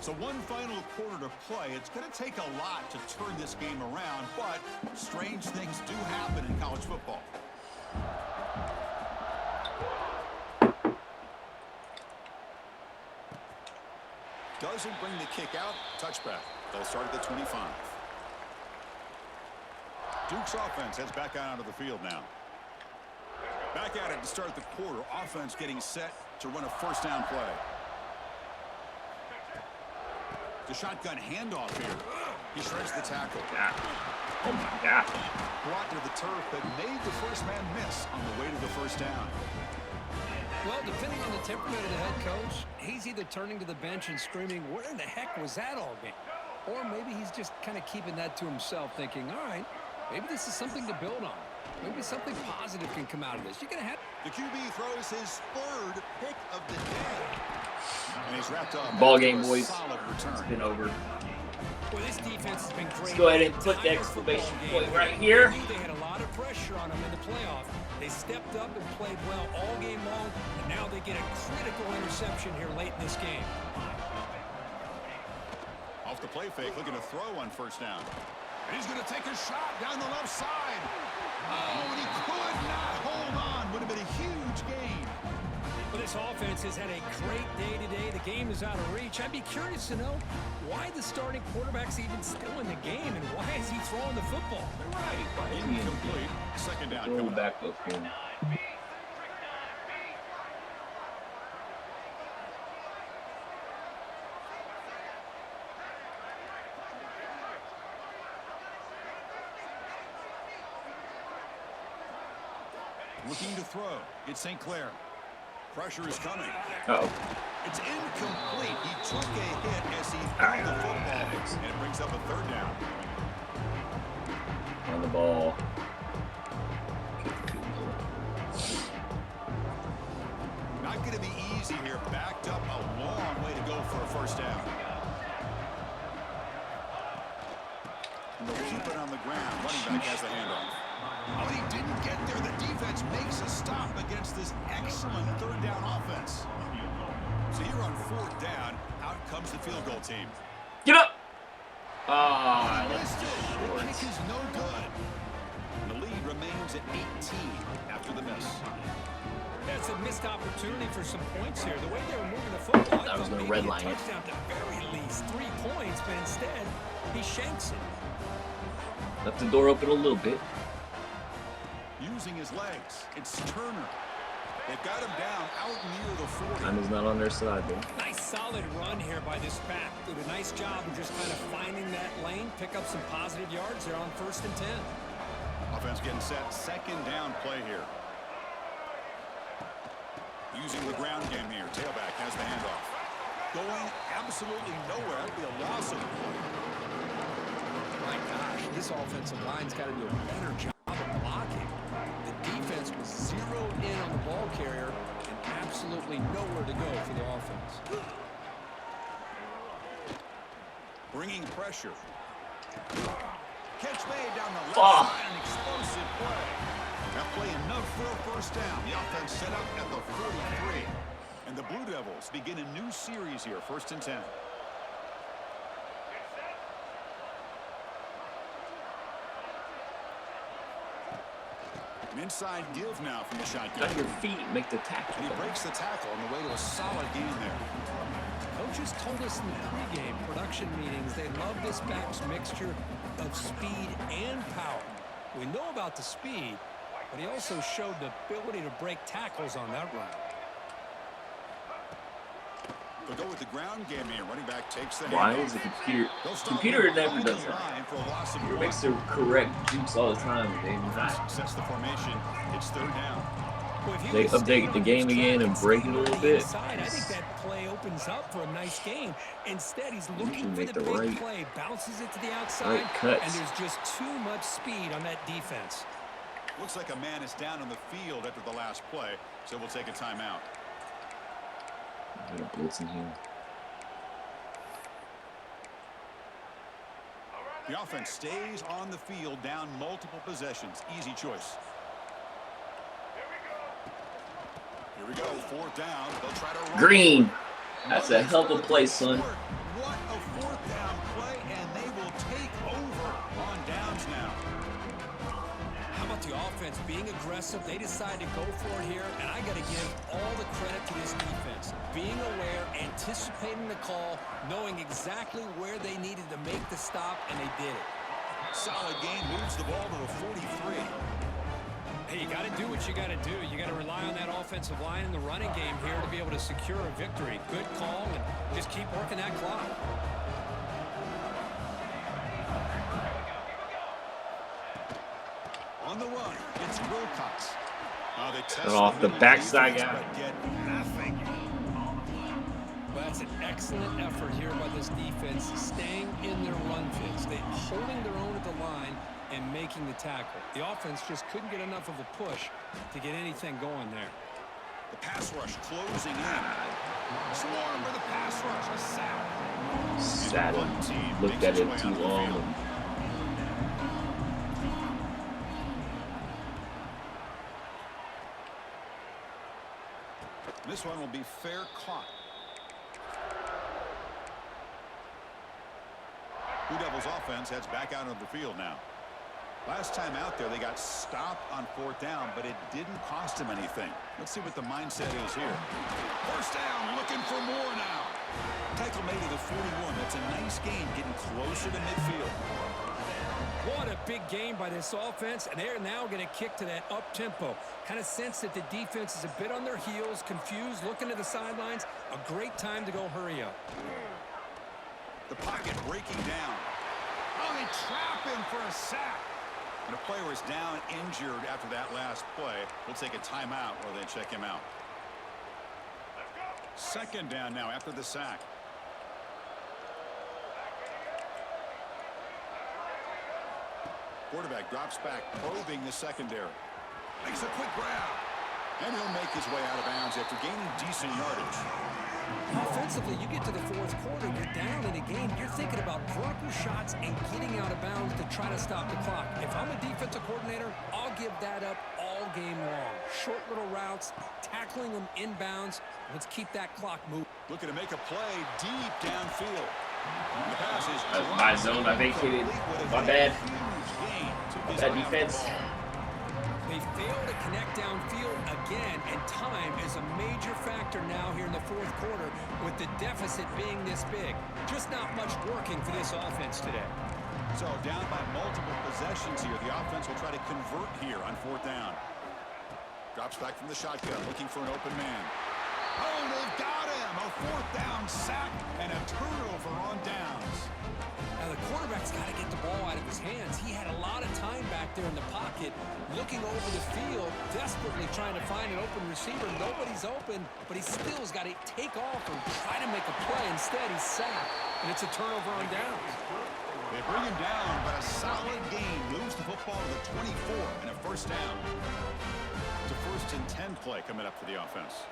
So one final quarter to play. It's going to take a lot to turn this game around, but strange things do happen in college football. Doesn't bring the kick out. Touchback. They'll start at the 25. Duke's offense heads back out onto the field now. Back at it to start the quarter. Offense getting set to run a first down play. The shotgun handoff here. He shreds the tackle. Oh my gosh. Brought to the turf, but made the first man miss on the way to the first down. Well, depending on the temperament of the head coach, he's either turning to the bench and screaming, where in the heck was that all game? Or maybe he's just kind of keeping that to himself, thinking, all right, maybe this is something to build on. Maybe something positive can come out of this. You're going to have... The QB throws his third pick of the day. And he's wrapped up. Ball game, boys. Solid return. It's been over. Well, this defense has been great. Let's go ahead and put the exclamation point right here. They had a lot of pressure on them in the playoff. They stepped up and played well all game long, and now they get a critical interception here late in this game. Off the play fake, looking to throw on first down. And he's going to take a shot down the left side. Oh, and he could not hold on. Would have been a huge gain. Well, this offense has had a great day today. The game is out of reach. I'd be curious to know why the starting quarterback's even still in the game, and why is he throwing the football? Right. Incomplete. Second down. Throw back up here. Looking to throw. It's St. Clair. Pressure is coming. Uh-oh. It's incomplete. He took a hit as he threw the football, and it brings up a third down. On the ball. Not going to be easy here. Backed up a long way to go for a first down. And they'll keep it on the ground. Running back has the handoff. Oh, he didn't get there. The defense makes a stop against this excellent third down offense. So here on fourth down, out comes the field goal team. Get up! Ah, Missed it. The kick is no good. The lead remains at 18 after the miss. That's a missed opportunity for some points here. The way they were moving the football, I was going to maybe redline it. touchdown to very least 3 points, but instead he shanks it. Left the door open a little bit. Using his legs, it's Turner. They've got him down out near the 40. Time is not on their side, though. Nice solid run here by this back. Did a nice job of just kind of finding that lane, pick up some positive yards there on 1st and 10. Offense getting set. Second down play here. Using the ground game here. Tailback has the handoff. Going absolutely nowhere. That'd be a loss of the play. My gosh, this offensive line's got to do a better job of blocking. The defense was zeroed in on the ball carrier and absolutely nowhere to go for the offense. Bringing pressure. Catch made down the left side, an explosive play. That play enough for a first down. The offense set up at the 43. And the Blue Devils begin a new series here, 1st and 10. An inside give now from the shotgun. Got your feet, make the tackle. And he breaks the tackle on the way to a solid gain there. Coaches told us in the pregame production meetings they love this back's mixture of speed and power. We know about the speed, but he also showed the ability to break tackles on that run. They'll go with the ground game here. Running back takes the Why handoff. is the computer never does that? It makes the correct juice all the time, but they do not. Sets the formation. It's third down. Well, They update the game again and break it a little bit. I think that play opens up for a nice game. Instead, he's looking for make the the big right- play, bounces it to the outside, right cuts. and there's just too much speed on that defense. Looks like a man is down on the field after the last play, so we'll take a timeout. I'm gonna blitz in here. The offense stays on the field, down multiple possessions. Easy choice. Here we go, fourth down. They'll try to run. Green. That's a hell of a play, son. What a fourth down play, and they will take over on downs now. How about the offense being aggressive? They decide to go for it here, and I got to give all the credit to this defense. Being aware, anticipating the call, knowing exactly where they needed to make the stop, and they did it. Solid gain, moves the ball to the 43. Hey, you got to do what you got to do. You got to rely on that offensive line in the running game here to be able to secure a victory. Good call, and just keep working that clock. On the run, it's Wilcox. They test off the backside guy. but get nothing. Well, that's an excellent effort here by this defense, staying in their run fits. They're holding their own at the line and making the tackle. The offense just couldn't get enough of a push to get anything going there. The pass rush closing in. Swarm with the pass rush, a sack. Sat him. Looked at it too long. This one will be fair caught. Blue Devils offense heads back out of the field now. Last time out there, they got stopped on 4th down, but it didn't cost them anything. Let's see what the mindset is here. First down, looking for more now. Tackle made to the 41. That's a nice gain, getting closer to midfield. What a big game by this offense, and they're now going to kick to that up-tempo. Kind of sense that the defense is a bit on their heels, confused, looking to the sidelines. A great time to go hurry up. The pocket breaking down. Oh, they trap him for a sack. And a player is down injured after that last play. We'll take a timeout or they check him out. Second down now after the sack. Quarterback drops back, probing the secondary. Makes a quick grab. And he'll make his way out of bounds after gaining decent yardage. Offensively, you get to the 4th quarter, you're down in a game, you're thinking about vertical shots and getting out of bounds to try to stop the clock. If I'm a defensive coordinator, I'll give that up all game long. Short little routes, tackling them inbounds. Let's keep that clock moving. Looking to make a play deep downfield. The pass is My zone, I vacated. My bad. My bad defense. They fail to connect downfield again, and time is a major factor now here in the 4th quarter with the deficit being this big. Just not much working for this offense today. So down by multiple possessions here. The offense will try to convert here on 4th down. Drops back from the shotgun, looking for an open man. Oh, they've got him! A 4th down sack and a turnover on downs. Now the quarterback's got to get the ball out of his hands. He had a lot of time back there in the pocket, looking over the field, desperately trying to find an open receiver. Nobody's open, but he still's got to take off and try to make a play. Instead, he's sacked, and it's a turnover on downs. They bring him down, but a solid gain moves the football to the 24 and a first down. It's a 1st and 10 play coming up for the offense.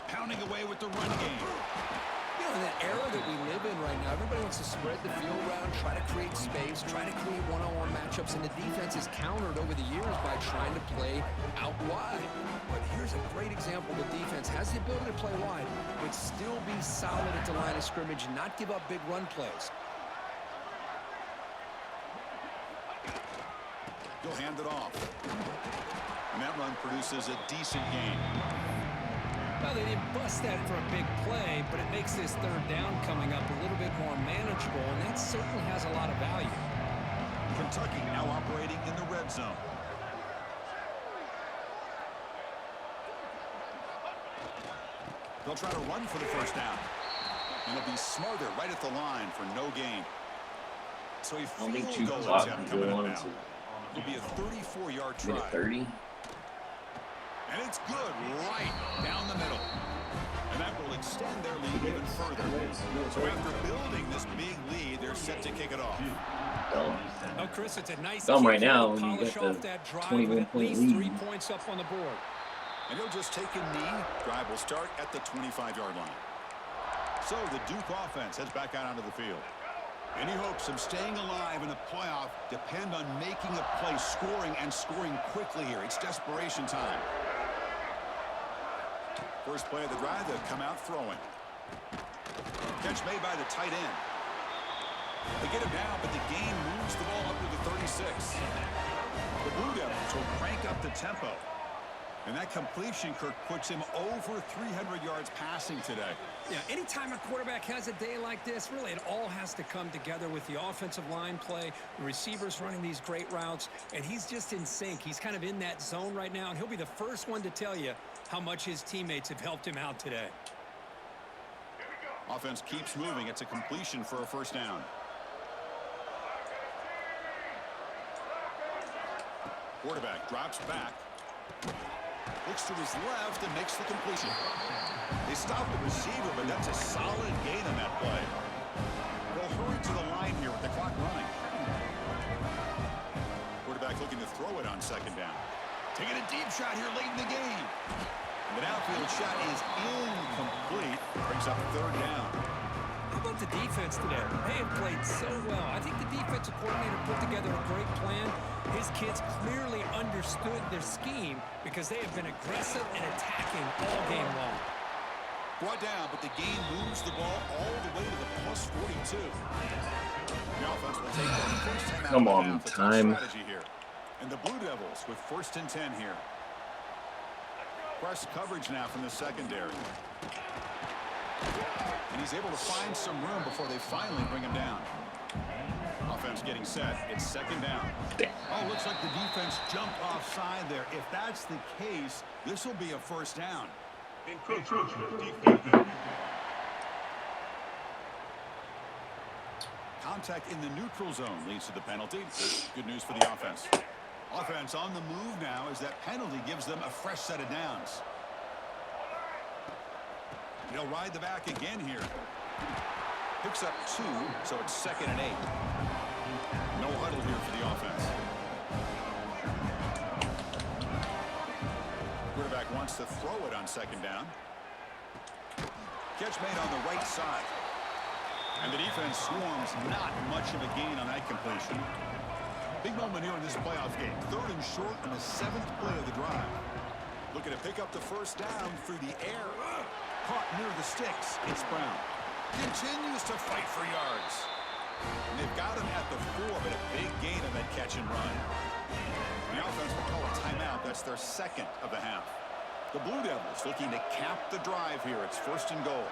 Pounding away with the run game. You know, in that era that we live in right now, everybody wants to spread the field around, try to create space, try to create one-on-one matchups, and the defense is countered over the years by trying to play out wide. But here's a great example. The defense has the ability to play wide, but still be solid at the line of scrimmage and not give up big run plays. He'll hand it off. And that run produces a decent gain. Well, they didn't bust that for a big play, but it makes this 3rd down coming up a little bit more manageable, and that certainly has a lot of value. Kentucky now operating in the red zone. They'll try to run for the first down. And it'll be Smarter right at the line for no gain. So a field goal attempt coming up now. It'll be a 34-yard try. 30. And it's good right down the middle. And that will extend their lead even further. So after building this big lead, they're set to kick it off. Oh, Chris, it's a nice Dumb right kick now to when you polish get off the that drive 21 with at point least lead. 3 points up on the board. And he'll just take a knee. Drive will start at the 25-yard line. So the Duke offense heads back out onto the field. Any hopes of staying alive in the playoff depend on making a play, scoring, and scoring quickly here. It's desperation time. First play of the drive, they'll come out throwing. Catch made by the tight end. They get him down, but the gain moves the ball up to the 36. The Blue Devils will crank up the tempo. And that completion, Kirk, puts him over 300 yards passing today. Yeah, anytime a quarterback has a day like this, really it all has to come together with the offensive line play, the receivers running these great routes, and he's just in sync. He's kind of in that zone right now, and he'll be the first one to tell you how much his teammates have helped him out today. Offense keeps moving. It's a completion for a first down. Quarterback drops back. Looks to his left and makes the completion. They stop the receiver, but that's a solid gain on that play. They'll hurry to the line here with the clock running. Quarterback looking to throw it on second down. Taking a deep shot here late in the game. The downfield shot is incomplete. Brings up third down. How about the defense today? They have played so well. I think the defensive coordinator put together a great plan. His kids clearly understood their scheme because they have been aggressive and attacking all game long. Brought down, but the game moves the ball all the way to the plus 42. The offense will take their first time out. Come of the on, half. It's time. Strategy here. And the Blue Devils with 1st and 10 here. Press coverage now from the secondary. And he's able to find some room before they finally bring him down. Offense getting set. It's second down. Oh, looks like the defense jumped offside there. If that's the case, this will be a first down. Contact in the neutral zone leads to the penalty. Good news for the offense. Offense on the move now as that penalty gives them a fresh set of downs. He'll ride the back again here. Picks up 2, so it's 2nd and 8. No huddle here for the offense. Quarterback wants to throw it on second down. Catch made on the right side. And the defense swarms, not much of a gain on that completion. Big moment here in this playoff game. 3rd and short on the 7th play of the drive. Looking to pick up the first down through the air. Caught near the sticks. It's Brown. Continues to fight for yards. And they've got him at the 4, but a big gain on that catch and run. The offense will call a timeout. That's their 2nd of the half. The Blue Devils looking to cap the drive here. It's 1st and goal.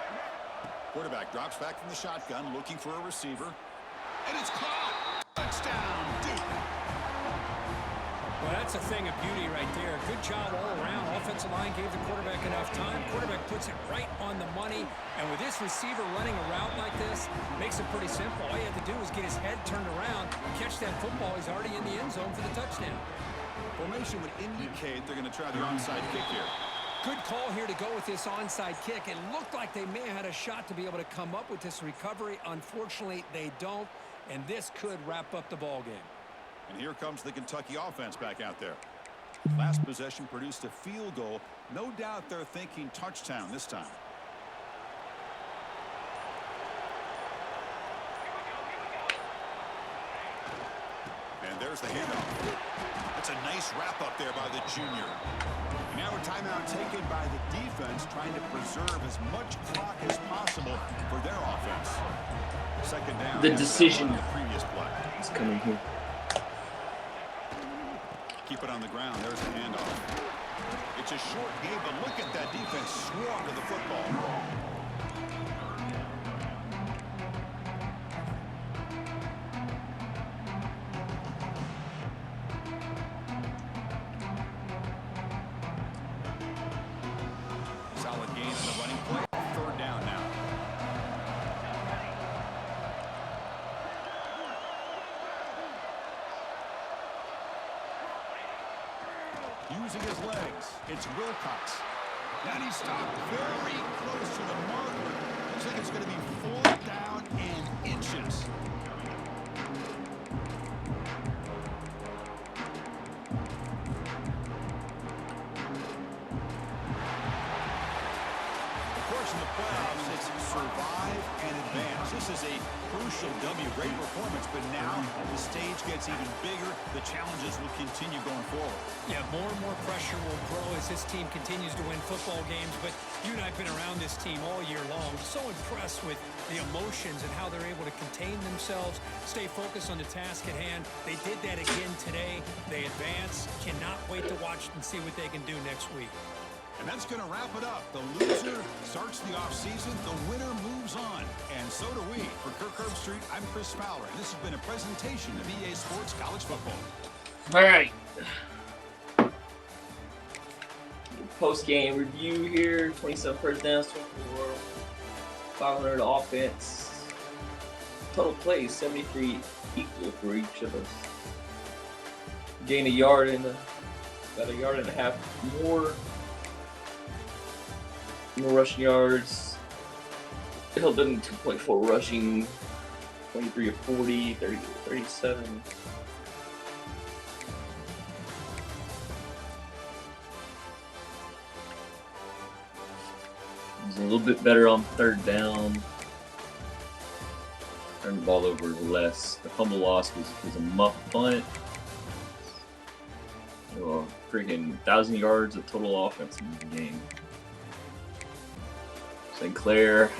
Quarterback drops back from the shotgun, looking for a receiver. And it's caught! Touchdown, Duke! Well, that's a thing of beauty right there. Good job all around. Offensive line gave the quarterback enough time. Quarterback puts it right on the money. And with this receiver running a route like this, makes it pretty simple. All he had to do was get his head turned around, catch that football. He's already in the end zone for the touchdown. Formation would indicate they're going to try the onside kick here. Good call here to go with this onside kick. It looked like they may have had a shot to be able to come up with this recovery. Unfortunately, they don't, and this could wrap up the ball game. And here comes the Kentucky offense back out there. Last possession produced a field goal. No doubt they're thinking touchdown this time. And there's the handoff. That's a nice wrap up there by the junior. Now a timeout taken by the defense, trying to preserve as much clock as possible for their offense. Second down. The decision the previous play is coming here. Keep it on the ground. There's the handoff. It's a short game, but look at that defense swarm to the football. Solid gain in the running play. Third down now. Using his legs, it's Wilcox. And he stopped very close to the marker. Looks like it's going to be 4th down in inches. Of course, in the playoffs, it's survive and advance. This is a crucial W. Great performance, but now the stage gets even bigger. The challenges will continue going forward. Yeah, more and more pressure will grow as this team continues to win football games, but you and I have been around this team all year long. So impressed with the emotions and how they're able to contain themselves, stay focused on the task at hand. They did that again today. They advance. Cannot wait to watch and see what they can do next week. And that's going to wrap it up. The loser starts the offseason. The winner moves on. And so do we. For Kirk Herbstreit, I'm Chris Fowler. And this has been a presentation of EA Sports College Football. All right. Post-game review here. 27 first downs, 24. 500 offense. Total plays, 73 equal for each of us. Gain a yard and about a yard and a half more. More rushing yards. Held them 2.4 rushing, 23 of 40, 30 of 37. It was a little bit better on third down. Turned the ball over less. The fumble loss was a muff punt. Well, freaking 1,000 yards of total offense in the game. Sinclair,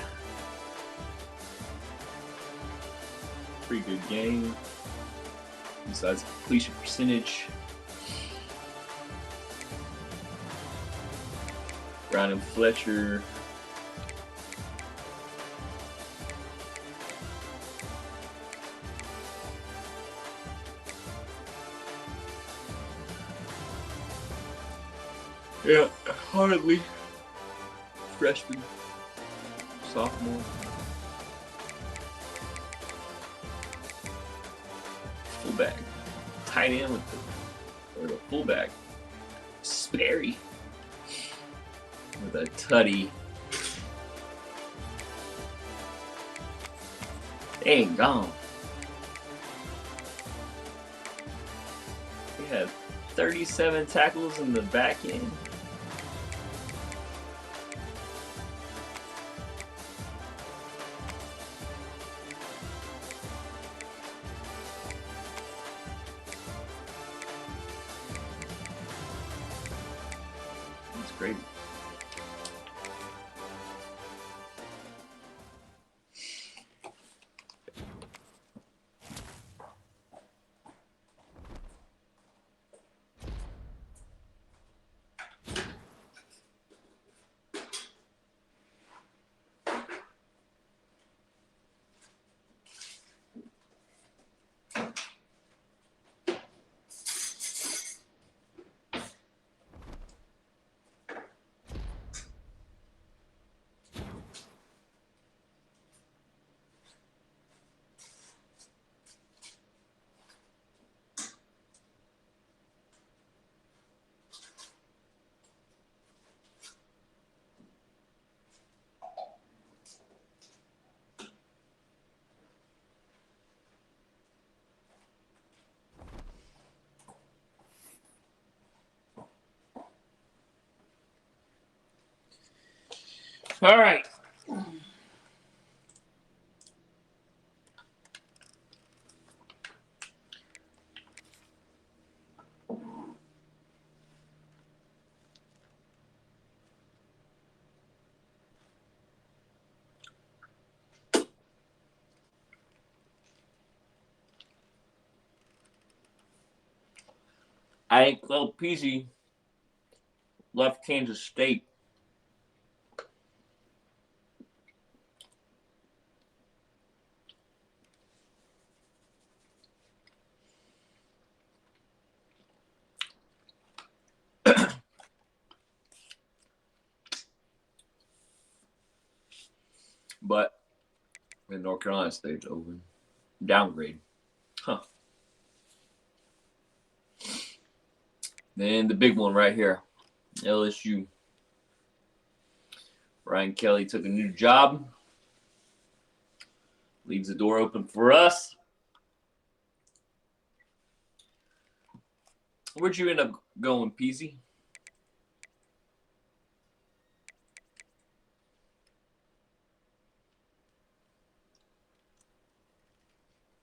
pretty good game. Besides completion percentage, Brown and Fletcher. Yeah, hardly. Freshman. Sophomore. Fullback. Tight end with the fullback. Sperry. With a tutty. They ain't gone. We had 37 tackles in the back end. Great. All right. I think Clell Peasy left Kansas State. But in North Carolina State's open. Downgrade. Huh. Then the big one right here. LSU. Ryan Kelly took a new job. Leaves the door open for us. Where'd you end up going, Peasy?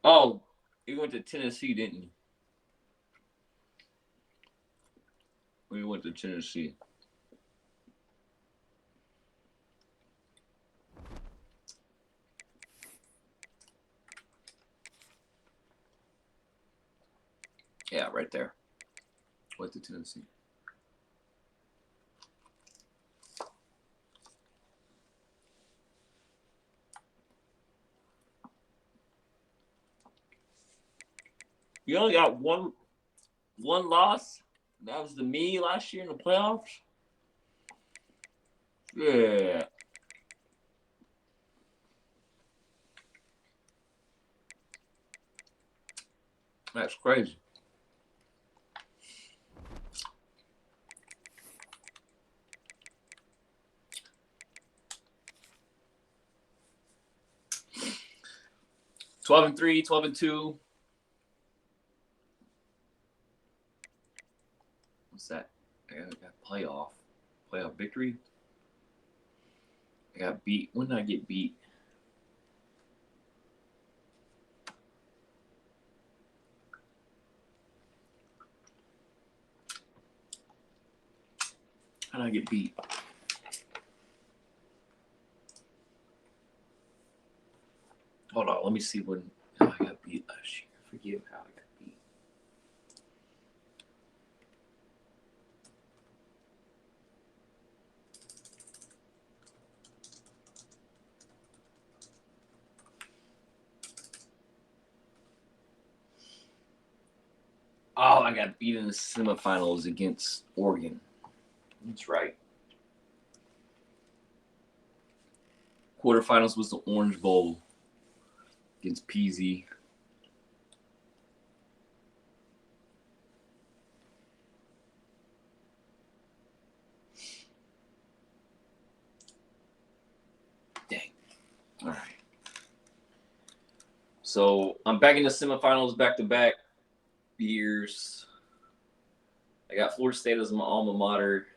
Oh, you went to Tennessee, didn't you? We went to Tennessee. Yeah, right there. Went to Tennessee. You only got one loss. That was me last year in the playoffs. Yeah. That's crazy. $12 and 3, 12 and 2. What's that? I got playoff victory. I got beat. When did I get beat? How did I get beat? Hold on, let me see when I got beat last year. Forget how I got beat. Oh, I got beat in the semifinals against Oregon. That's right. Quarterfinals was the Orange Bowl against PZ. Dang. All right. So I'm back in the semifinals back-to-back years. I got Florida State as my alma mater.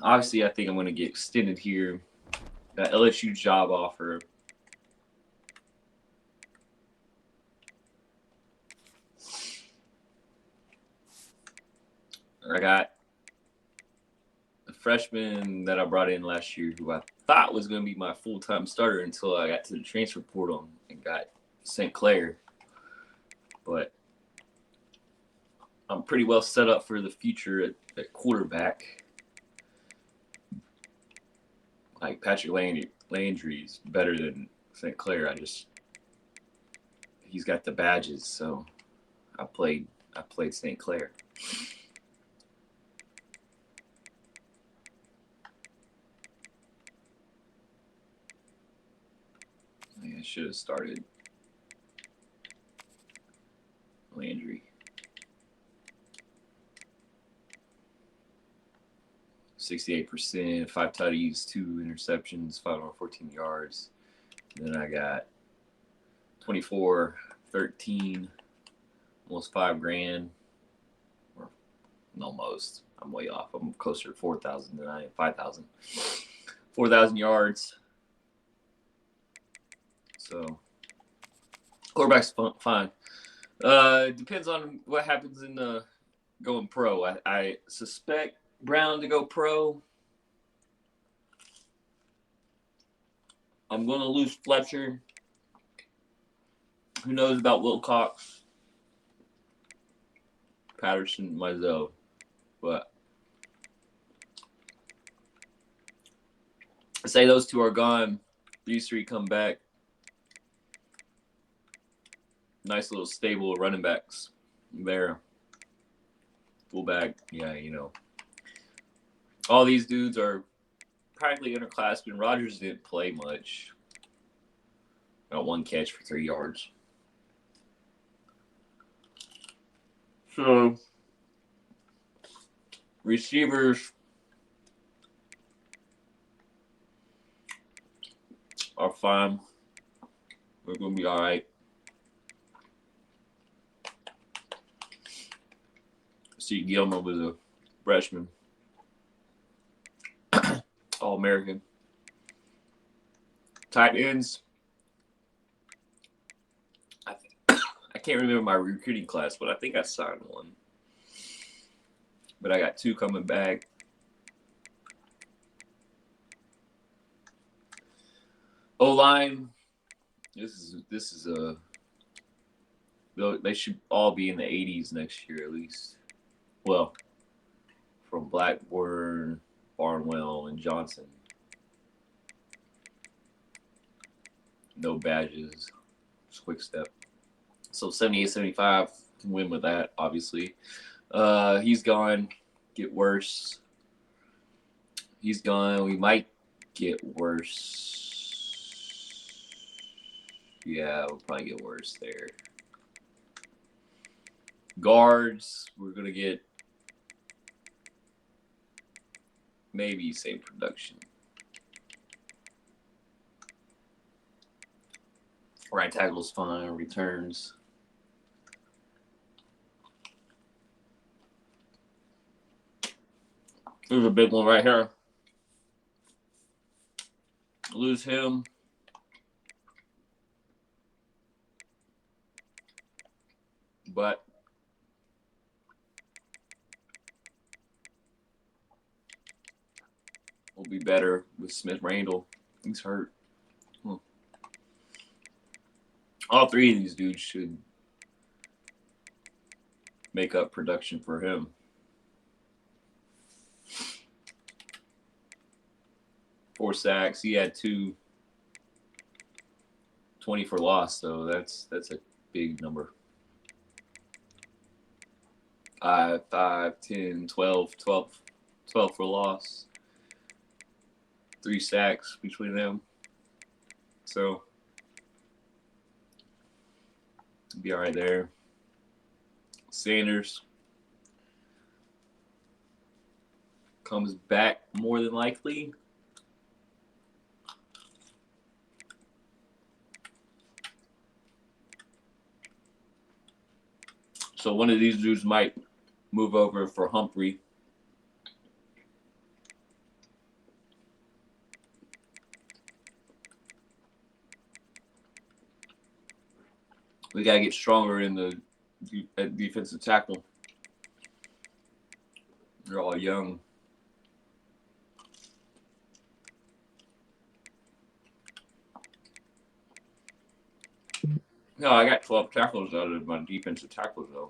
Obviously, I think I'm going to get extended here. That LSU job offer. I got the freshman that I brought in last year who I thought was going to be my full-time starter until I got to the transfer portal and got St. Clair. But I'm pretty well set up for the future at quarterback. Like Patrick Landry is better than St. Clair. He's got the badges, so I played St. Clair. I should have started Landry. 68%, 5 tutties, 2 interceptions, 514 yards. And then I got 24, 13, almost $5,000. Or almost. I'm way off. I'm closer to 4,000 than I am 5,000. 4,000 yards. So quarterback's fine. Depends on what happens in the going pro. I suspect Brown to go pro. I'm going to lose Fletcher. Who knows about Wilcox, Patterson, Mizell. But I say those two are gone. These 3 come back. Nice little stable of running backs there. Fullback, yeah, you know. All these dudes are practically underclassmen. Rodgers didn't play much. Got 1 catch for 3 yards. So, receivers are fine. We're going to be all right. See, Gilmore was a freshman. All-American. Tight ends. can't remember my recruiting class, but I think I signed one. But I got 2 coming back. O-line, this is a. They should all be in the 80s next year at least. Well, from Blackburn, Barnwell, and Johnson. No badges. Just quick step. So 78, 75 can win with that, obviously. He's gone. Get worse. He's gone. We might get worse. Yeah, we'll probably get worse there. Guards, we're going to get maybe same production. Right tackle's fine. Returns. There's a big one right here. Lose him. But we'll be better with Smith Randall. He's hurt. All 3 of these dudes should make up production for him. Four sacks. He had 2 20 for loss, so that's a big number. 5, 10, 12 for loss. 3 sacks between them. So be all right there. Sanders comes back more than likely. So one of these dudes might move over for Humphrey. We got to get stronger in the defensive tackle. They're all young. No, I got 12 tackles out of my defensive tackles, though.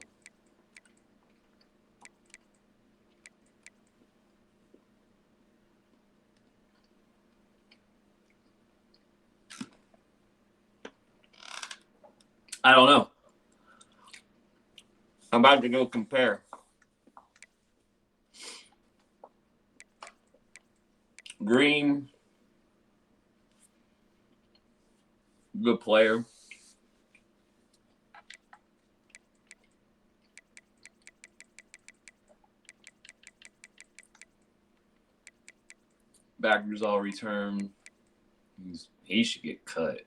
I don't know. I'm about to go compare. Green, good player. Backers all return. He should get cut.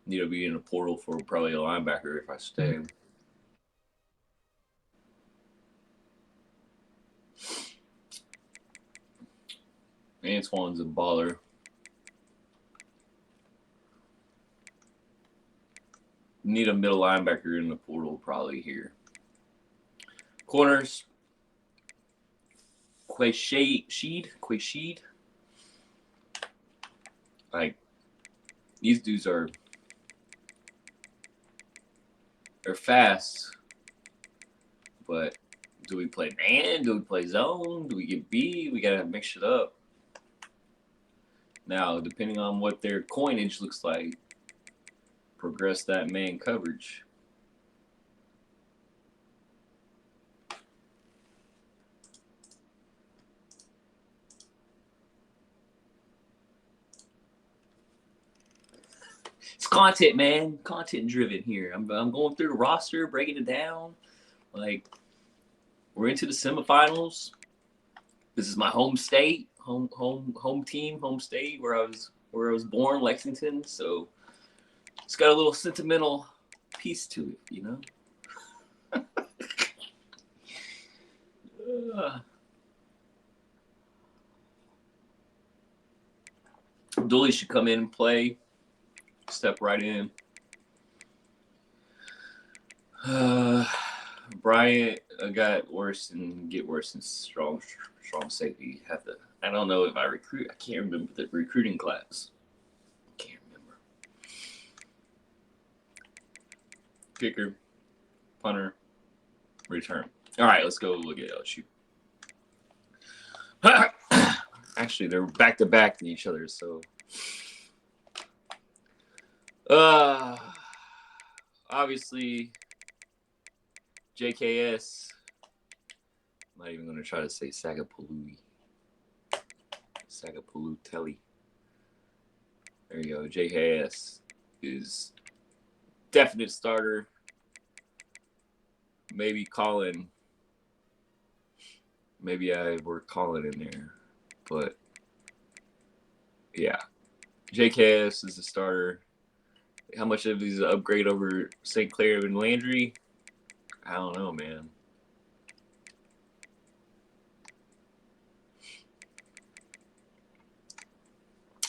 Need to be in a portal for probably a linebacker if I stay. Antoine's a baller. Need a middle linebacker in the portal probably here. Corners. Quaysheed. Like, these dudes they're fast, but do we play man? Do we play zone? Do we get B? We gotta mix it up. Now, depending on what their coinage looks like, progress that man coverage. It's content, man. Content driven here. I'm going through the roster, breaking it down. Like, we're into the semifinals. This is my home state, home team, home state where I was born, Lexington. So it's got a little sentimental piece to it, you know. Dooley should come in and play. Step right in. Bryant got worse and get worse and strong safety. I don't know if I recruit. I can't remember the recruiting class. Can't remember. Kicker, punter, return. All right, let's go look at LSU. Actually, they're back to back to each other, so. Obviously, JKS. I'm not even going to try to say Sagapalooey. Telly. There you go. JKS is definite starter. Maybe Colin. Maybe I work Colin in there. But, yeah. JKS is the starter. How much of these upgrade over St. Clair and Landry? I don't know, man.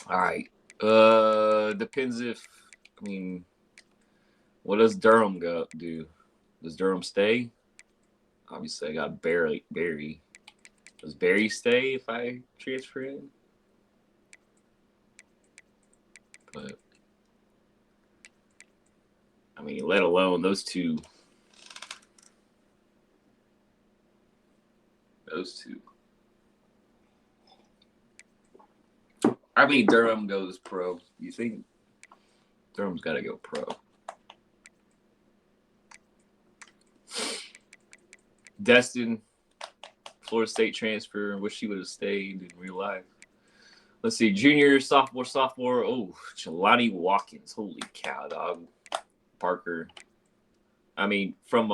All right. Depends if, what does Durham do? Does Durham stay? Obviously, I got Barry. Does Barry stay if I transfer him? But, let alone those two. Durham goes pro. You think Durham's got to go pro? Destin, Florida State transfer. Wish he would have stayed in real life. Let's see. Junior, sophomore. Oh, Jelani Watkins. Holy cow, dog. Parker. From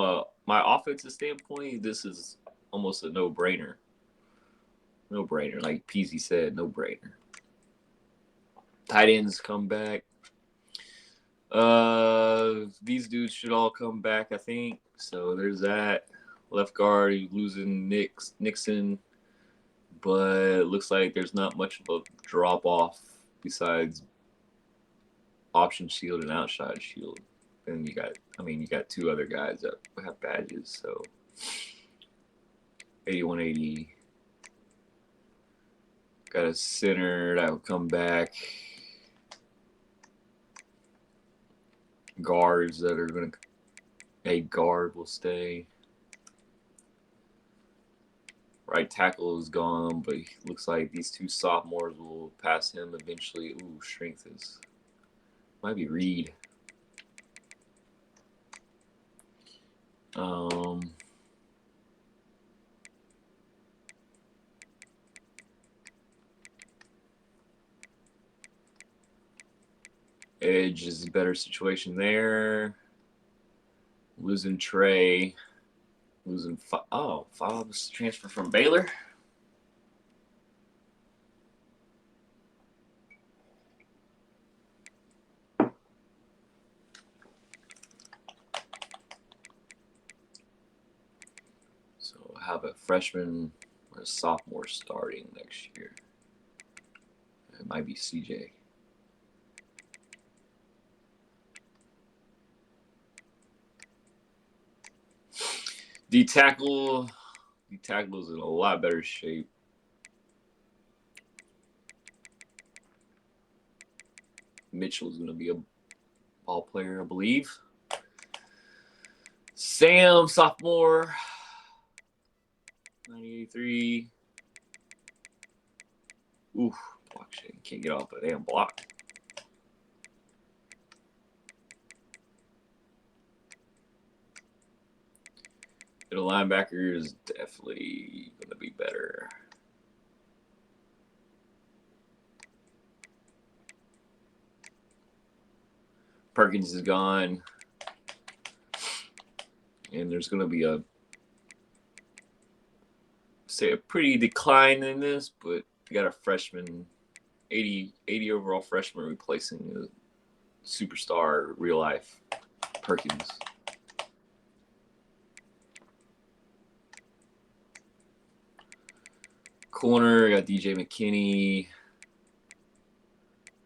my offensive standpoint, this is almost a no-brainer. No-brainer. Like Peasy said, no-brainer. Tight ends come back. These dudes should all come back, I think. So there's that. Left guard, losing Nixon. But it looks like there's not much of a drop-off besides option shield and outside shield. And you got two other guys that have badges. So 8180. Got a center that will come back. Guards that are going to. A guard will stay. Right tackle is gone, but it looks like these two sophomores will pass him eventually. Ooh, strength is. Might be Reed. Edge is a better situation there. Losing Trey. Losing Fobbs transfer from Baylor. So I have a freshman or a sophomore starting next year. It might be CJ. D tackle is in a lot better shape. Mitchell's going to be a ball player, I believe. Sam, sophomore, 983. Oof, block shit. Can't get off a damn block. The linebacker is definitely going to be better. Perkins is gone. And there's going to be a pretty decline in this, but you got a freshman, 80 overall freshman replacing the superstar real life Perkins. Corner, got DJ McKinney.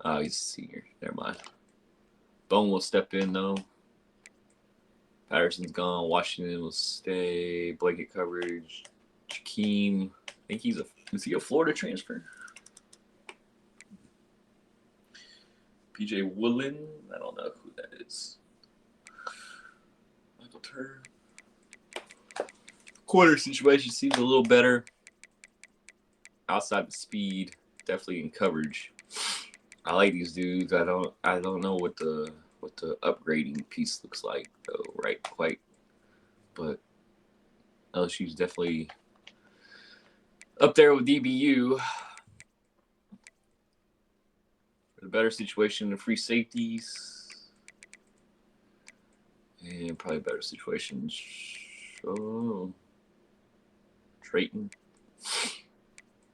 Oh, he's a senior. Never mind. Bone will step in, though. Patterson's gone. Washington will stay. Blanket coverage. Jakeem. I think is he a Florida transfer? PJ Woodland. I don't know who that is. Michael Turner. Quarter situation seems a little better. Outside the speed, definitely in coverage. I like these dudes. I don't know what the upgrading piece looks like though, right? Quite, but LSU's definitely up there with DBU. A better situation in free safeties, and probably better situations. Oh, Trayton.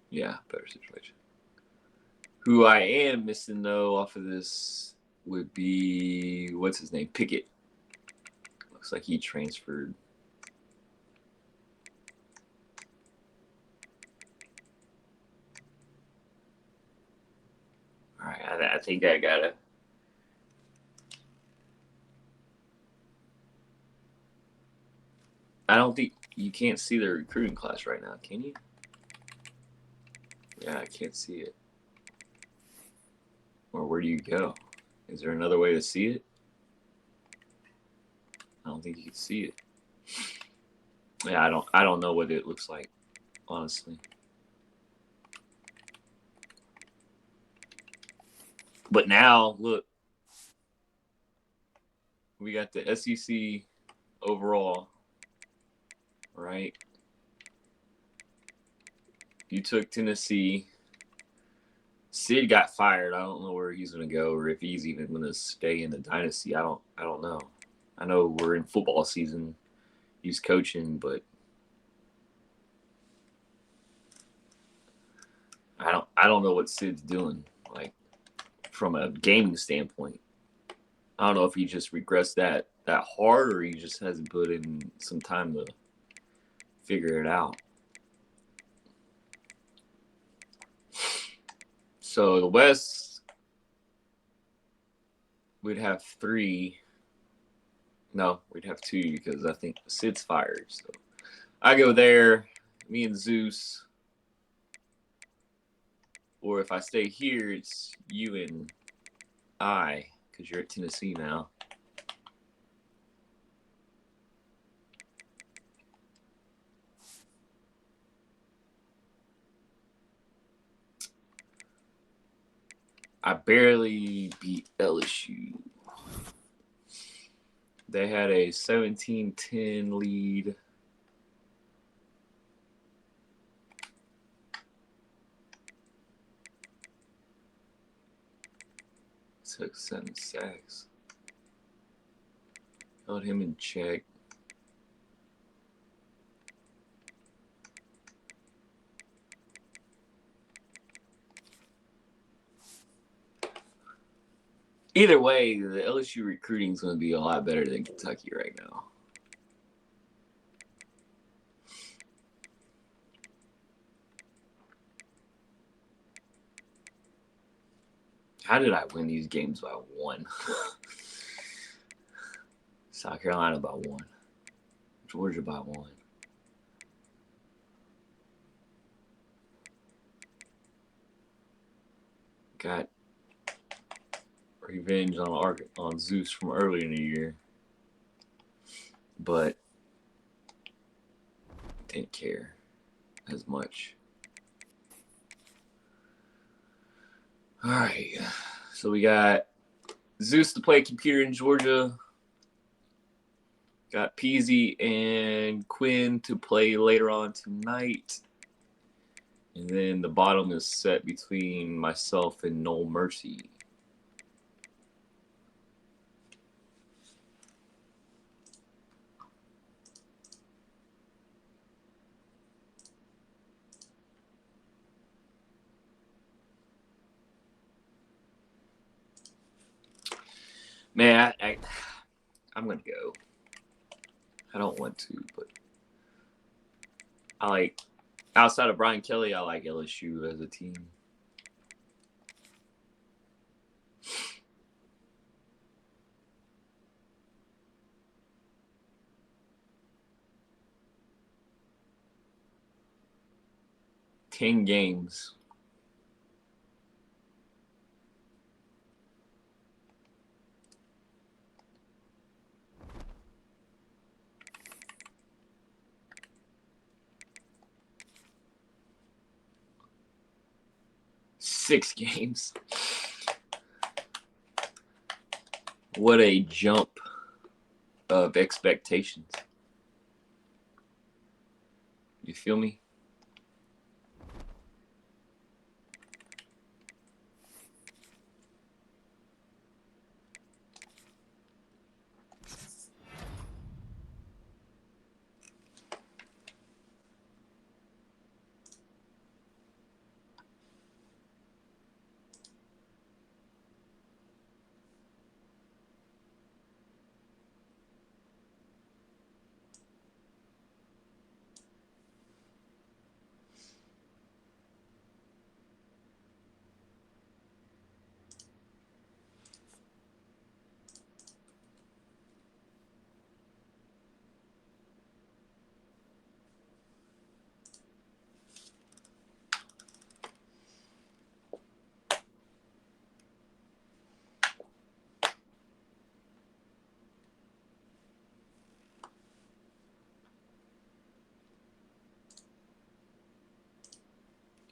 Yeah, better situation. Who I am missing though off of this would be what's his name? Pickett. Looks like he transferred. All right, I think I gotta. I don't think you can't see the recruiting class right now, can you? Yeah, I can't see it. Or where do you go? Is there another way to see it? I don't think you can see it. Yeah, I don't know what it looks like, honestly. But now, look. We got the SEC overall, right? You took Tennessee. Sid got fired. I don't know where he's going to go or if he's even going to stay in the dynasty. I don't know. I know we're in football season. He's coaching, but I don't know what Sid's doing, like from a gaming standpoint. I don't know if he just regressed that hard or he just hasn't put in some time to figure it out. So the West, we'd have 3. No, we'd have 2 because I think Sid's fired. So I go there, me and Zeus. Or if I stay here, it's you and I, because you're at Tennessee now. I barely beat LSU. They had a 17-10 lead. Took 7 sacks. Held him in check. Either way, the LSU recruiting is going to be a lot better than Kentucky right now. How did I win these games by 1? South Carolina by 1. Georgia by 1. Got revenge on Zeus from earlier in the year, but didn't care as much. All right, so we got Zeus to play computer in Georgia. Got Peasy and Quinn to play later on tonight. And then the bottom is set between myself and Noel Mercy. Man, I'm going to go. I don't want to, but I like, outside of Brian Kelly, I like LSU as a team. 10 games. Six games. What a jump of expectations. You feel me?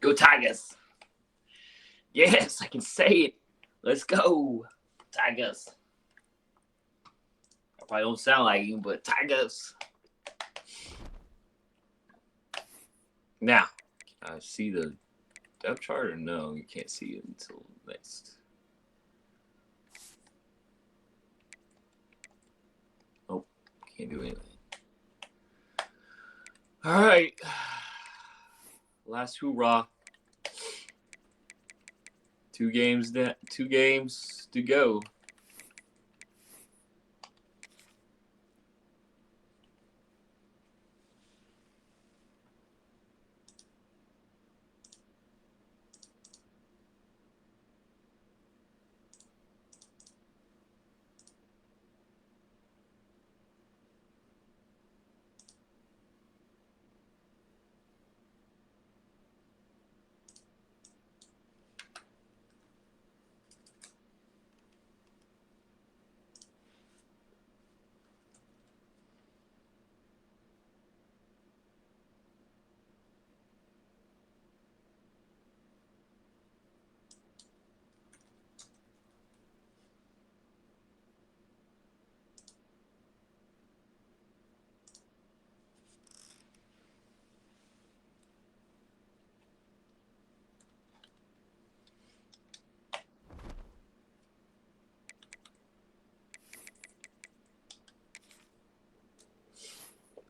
Go Tigers. Yes, I can say it. Let's go. Tigers. I probably don't sound like you, but Tigers. Now, I see the depth chart or no? You can't see it until next. Oh, can't do anything. All right. Last hoorah. 2 games to go.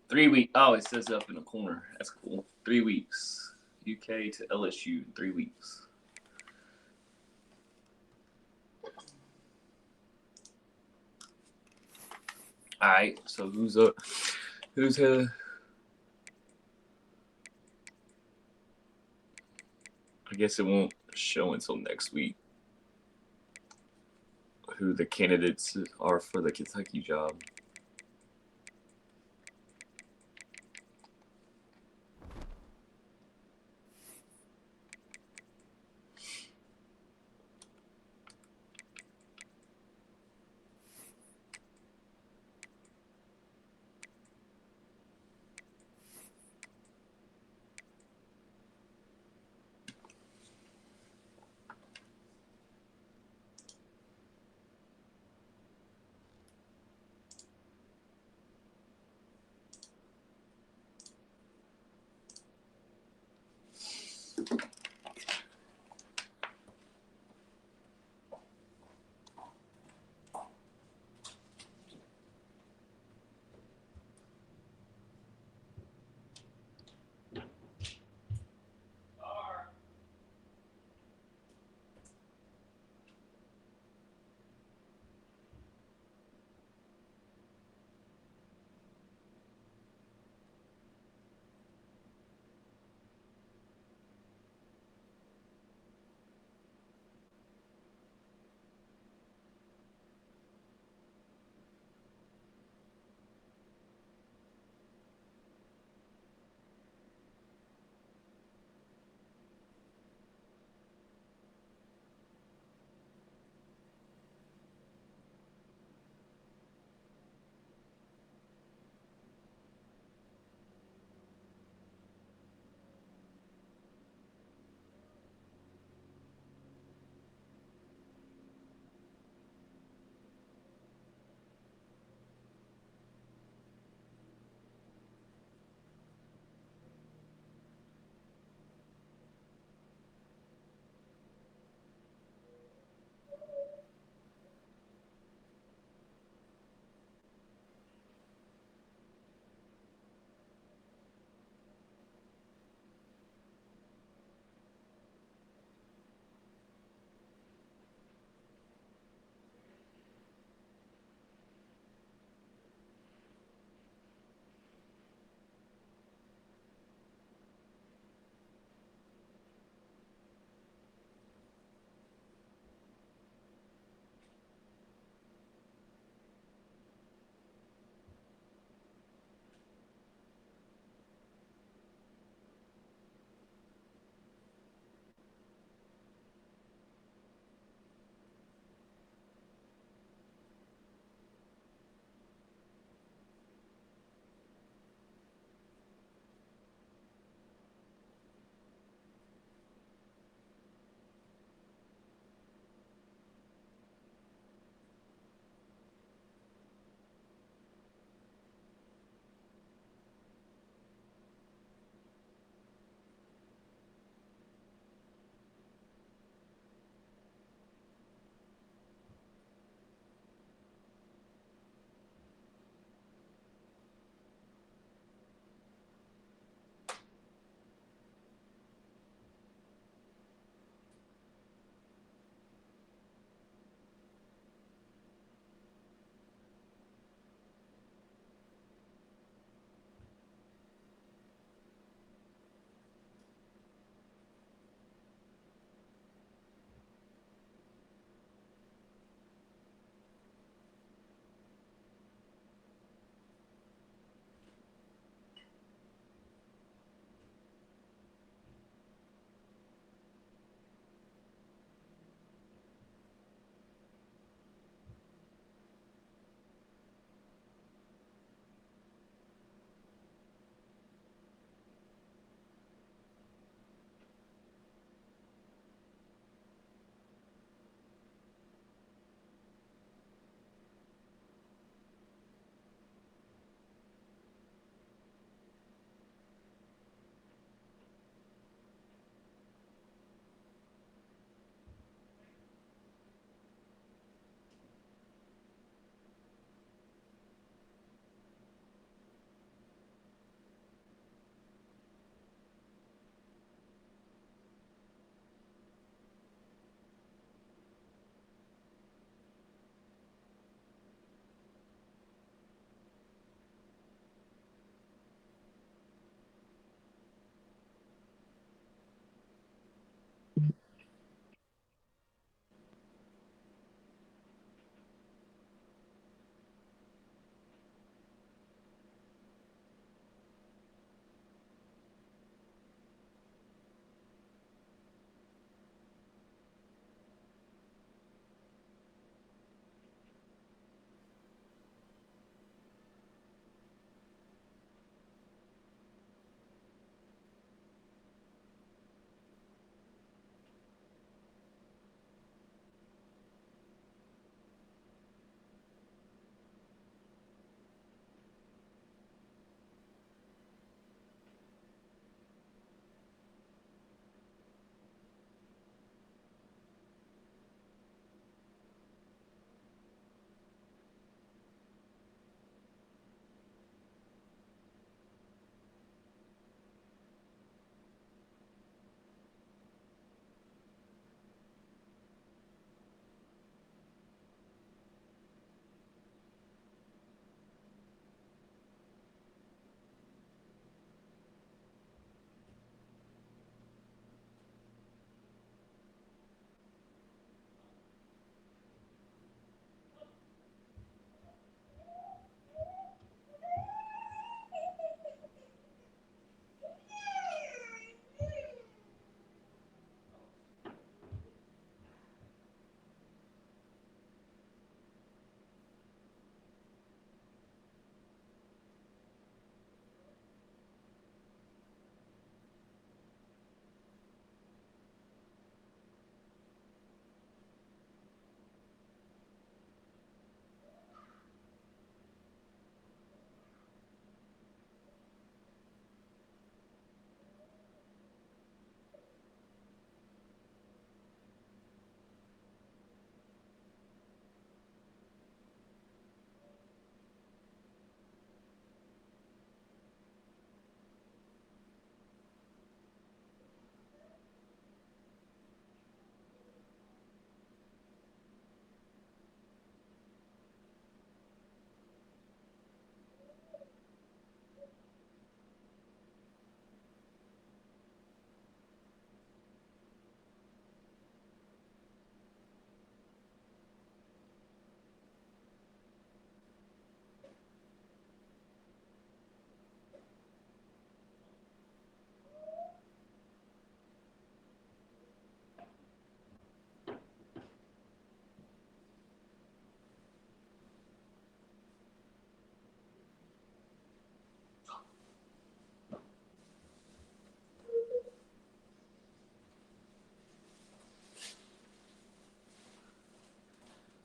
Three weeks. Oh, it says up in the corner. That's cool. 3 weeks. UK to LSU in 3 weeks. All right. So who's up? Who's I guess it won't show until next week who the candidates are for the Kentucky job.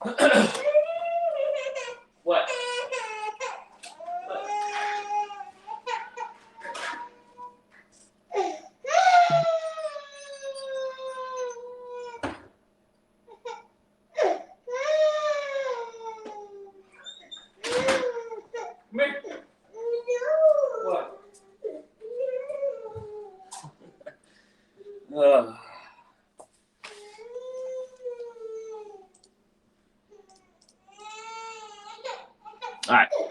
What? Come here. What? All right. I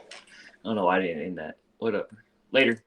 don't know why I didn't end that. What up? Later.